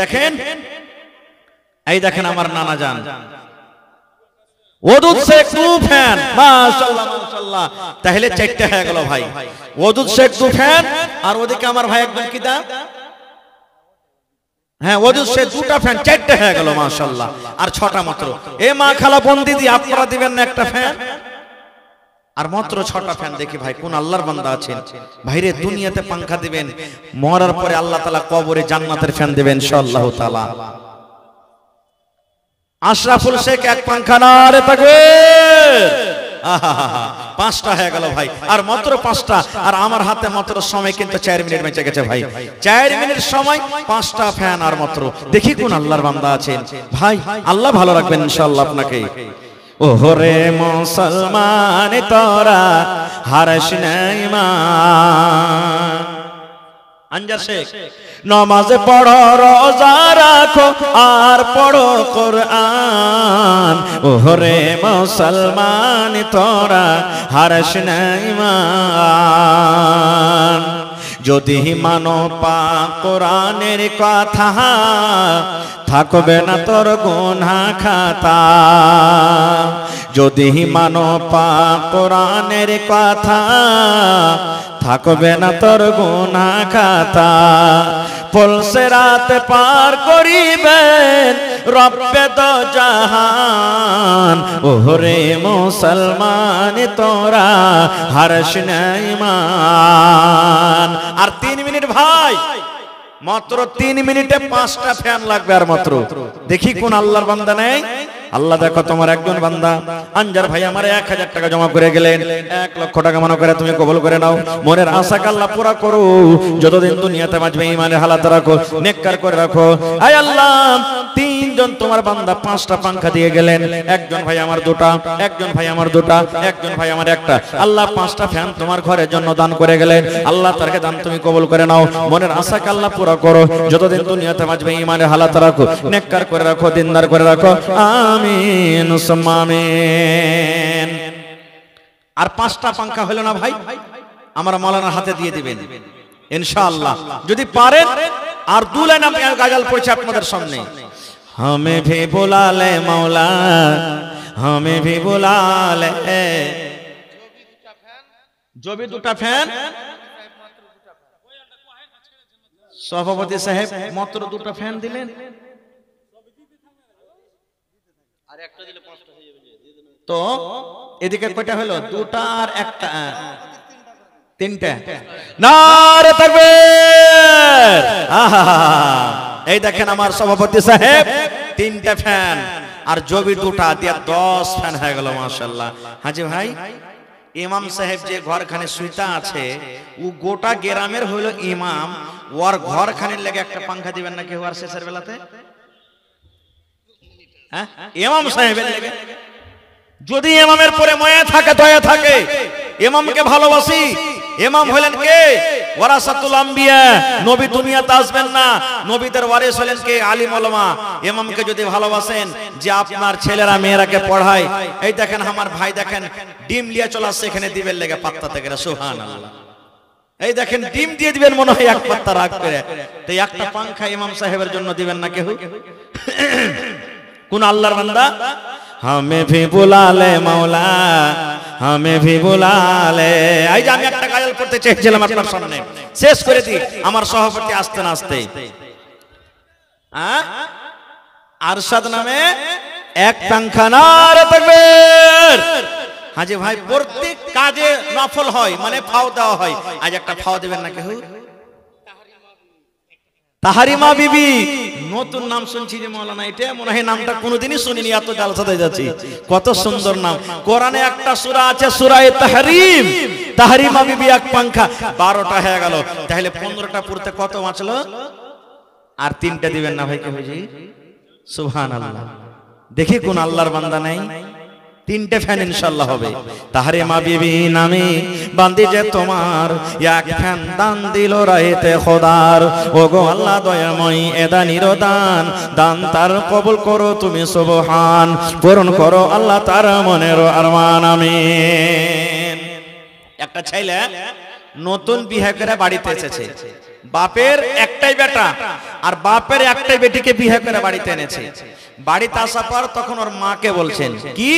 দেখেন আমার নানা জান ওদুদ শেখ 2 ফ্যান। মাশাআল্লাহ মাশাআল্লাহ। তাহলে 4টা হয়ে গেল ভাই। ওদুদ শেখ 2 ফ্যান, আর ওদিকে আমার ভাই একদম কি দা, হ্যাঁ ওদুদ শেখ 2টা ফ্যান, 4টা হয়ে গেল মাশাআল্লাহ। আর 6টা মাত্র। এ মা খালা বোন দিদি আপনারা দিবেন না একটা ফ্যান? আর মাত্র 6টা ফ্যান। দেখি ভাই কোন আল্লাহর বান্দা আছেন ভাইরে, দুনিয়াতে পাংখা দিবেন, মরার পরে আল্লাহ তাআলা কবরে জান্নাতের ফ্যান দিবেন ইনশাআল্লাহ তাআলা। আশরাফুল শেখ 1 পাংখা, নারে তাকবীর। আহা 5টা হয়ে গেল ভাই, আর মাত্র 5টা। আর আমার হাতে মাত্র সময় কিন্তু 4 মিনিট বেঁচে গেছে ভাই। 4 মিনিট সময়, 5টা ফ্যান আর মাত্র। দেখি কোন আল্লাহর বান্দা আছেন ভাই। আল্লাহ ভালো রাখবেন ইনশাআল্লাহ আপনাকে। ওহরে মুসলমান তোরা হারস নাই মান। আনজার শেখ, নামাজ পড়ো, রোজা রাখো, আর পড়ো কোরআন। ওহরে মুসলমান তোরা হারস নাই মান। যদি মানো পাক কোরআনের কথা, থাকবে না তোর গুনাহ খাতা। যদি মানো পাক কোরআনের কথা, থাকবে না তোর গুনাহ খাতা। পলসে রাত পার করিবেন রব্বে দো জাহান। ওহরে মুসলমান তোরা হারস নাই মান। আর 3 মিনিট ভাই, মাত্র 3 মিনিটে 5টা ফ্যান লাগবে আর মাত্র। দেখি কোন আল্লাহর বান্দা নেই। আল্লাহ দেখো তোমার একজন বান্দা আনজার ভাই আমার 1000 টাকা জমা করে গেলেন, 1 লক্ষ টাকা মনে করে তুমি কবুল করে নাও। মনের আশাকে আল্লাহ পুরা করো, যতদিন দুনিয়াতে বাঁচবে ঈমানের হালাত রাখো, নেককার করে রাখো। আয় আল্লাহ, 3 জন তোমার বান্দা 5টা পাঙ্খা দিয়ে গেলেন, একজন ভাই আমার 2টা, একজন ভাই আমার 2টা, একজন ভাই আমার 1টা। আল্লাহ 5টা ফ্যান তোমার ঘরের জন্য দান করে গেলেন, আল্লাহ তারকে দান তুমি কবুল করে নাও। মনের আশাকে আল্লাহ পুরা করো, যতদিন দুনিয়াতে বাঁচবে ঈমানের হালাত রাখো, নেককার করে রাখো, দিনদার করে রাখো। আমিন সুম্মা আমিন। আর 5টা পাঙ্খা হলো না ভাই, আমরা মাওলানার হাতে দিয়ে দিবেন ইনশাআল্লাহ যদি পারেন। আর 2 লাইন আমি গাজাল পড়ছি আপনাদের সামনে। हमें भी बुला ले मौला, हमें भी बुला ले। जो भी 2টা ফ্যান সভাপতি সাহেব মাত্র 2টা ফ্যান দিলেন, আর একটা দিলে 5টা হয়ে যাবে। তো এদিকে কয়টা হলো? 2টা আর 1টা, 3টা। নারে তাকবীর! আহা, এই দেখেন আমার সভাপতি সাহেব 3টা ফ্যান আর জবি 2টা দিয়ে 10 ফ্যান হয়ে গেল মাশাআল্লাহ। হাজি ভাই, ইমাম সাহেব যে ঘরখানে শুইতা আছে ও গোটা গ্রামের হইল ইমাম, ওর ঘরখানে লেগে একটা পাঙ্খা দিবেন নাকি ওর শেষের বেলাতে? হ্যাঁ, ইমাম সাহেবের লেগে। যদি ইমামের পরে মায়া থাকে, দয়া থাকে, ইমামকে ভালোবাসি। ইমাম হলেন কে? ওয়ারাসাতুল আম্বিয়া, নবী দুনিয়াতে আসবেন না, নবীদের ওয়ারিস হলেন কে? আলিম উলামা। ইমামকে যদি ভালোবাসেন, যে আপনার ছেলেরা মেয়েরাকে পড়ায়, এই দেখেন আমার ভাই দেখেন ডিম লিয়ে চলে আসছে এখানে দিবেন লেগে পাত্তা থেকে, সুবহানাল্লাহ। এই দেখেন ডিম দিয়ে দিবেন মনে হয় 1 পাত্তা রাগ করে। তো একটা পাঙ্খা ইমাম সাহেবের জন্য দিবেন না কেউ? কোন আল্লাহর বান্দা? हमें भी बुला ले मौला, हमें भी बुला ले। এই যে আমি একটা গাজল পড়তে চেয়েছিলাম আপনার সামনে, শেষ করে দিই আমার সভাপতি আসতে না আসতে। আরশাদ নামে 1 পাঙ্খা। নারে তাকবীর! হাজি ভাই, প্রত্যেক কাজে নফল হয়, মানে ফাও দেওয়া হয়। আজ একটা ফাও দিবেন না কেউ? তাহারিমা বিবি, নতুন নাম শুনছি যে মাওলানা, এটা মনে হয় নামটা কোনোদিনই শুনিনি, এত জালসাতে যাচ্ছি। কত সুন্দর নাম। কোরআনে একটা সূরা আছে সূরা তাহরিম, তাহারিমা বিবি 1 পাঙ্খা, 12টা হয়ে গেল। তাহলে 15টা পড়তে কত বাঁচলো? আর 3টা দিবেন না ভাই কে হয়েছে? সুবহানাল্লাহ। দেখি কোন আল্লাহর বান্দা নাই, 3টে ফ্যান ইনশাআল্লাহ হবে। তাহারিমা বিবি নামে বান্দি যে তোমার 1 ফ্যান দান দিল রাইতে খোদার। ওগো আল্লাহ দয়াময়, এদা নিরদান দান তার কবুল করো তুমি সুবহান, পূরণ করো আল্লাহ তার মনের আরমান। আমিন। একটা ছেলে নতুন বিয়ে করে বাড়িতে এসেছে, বাপের একটাই বেটা আর বাপের একটাই বেটিকে বিয়ে করে বাড়িতে এনেছে। বাড়িতে আসার পর তখন ওর মাকে বলছেন কি,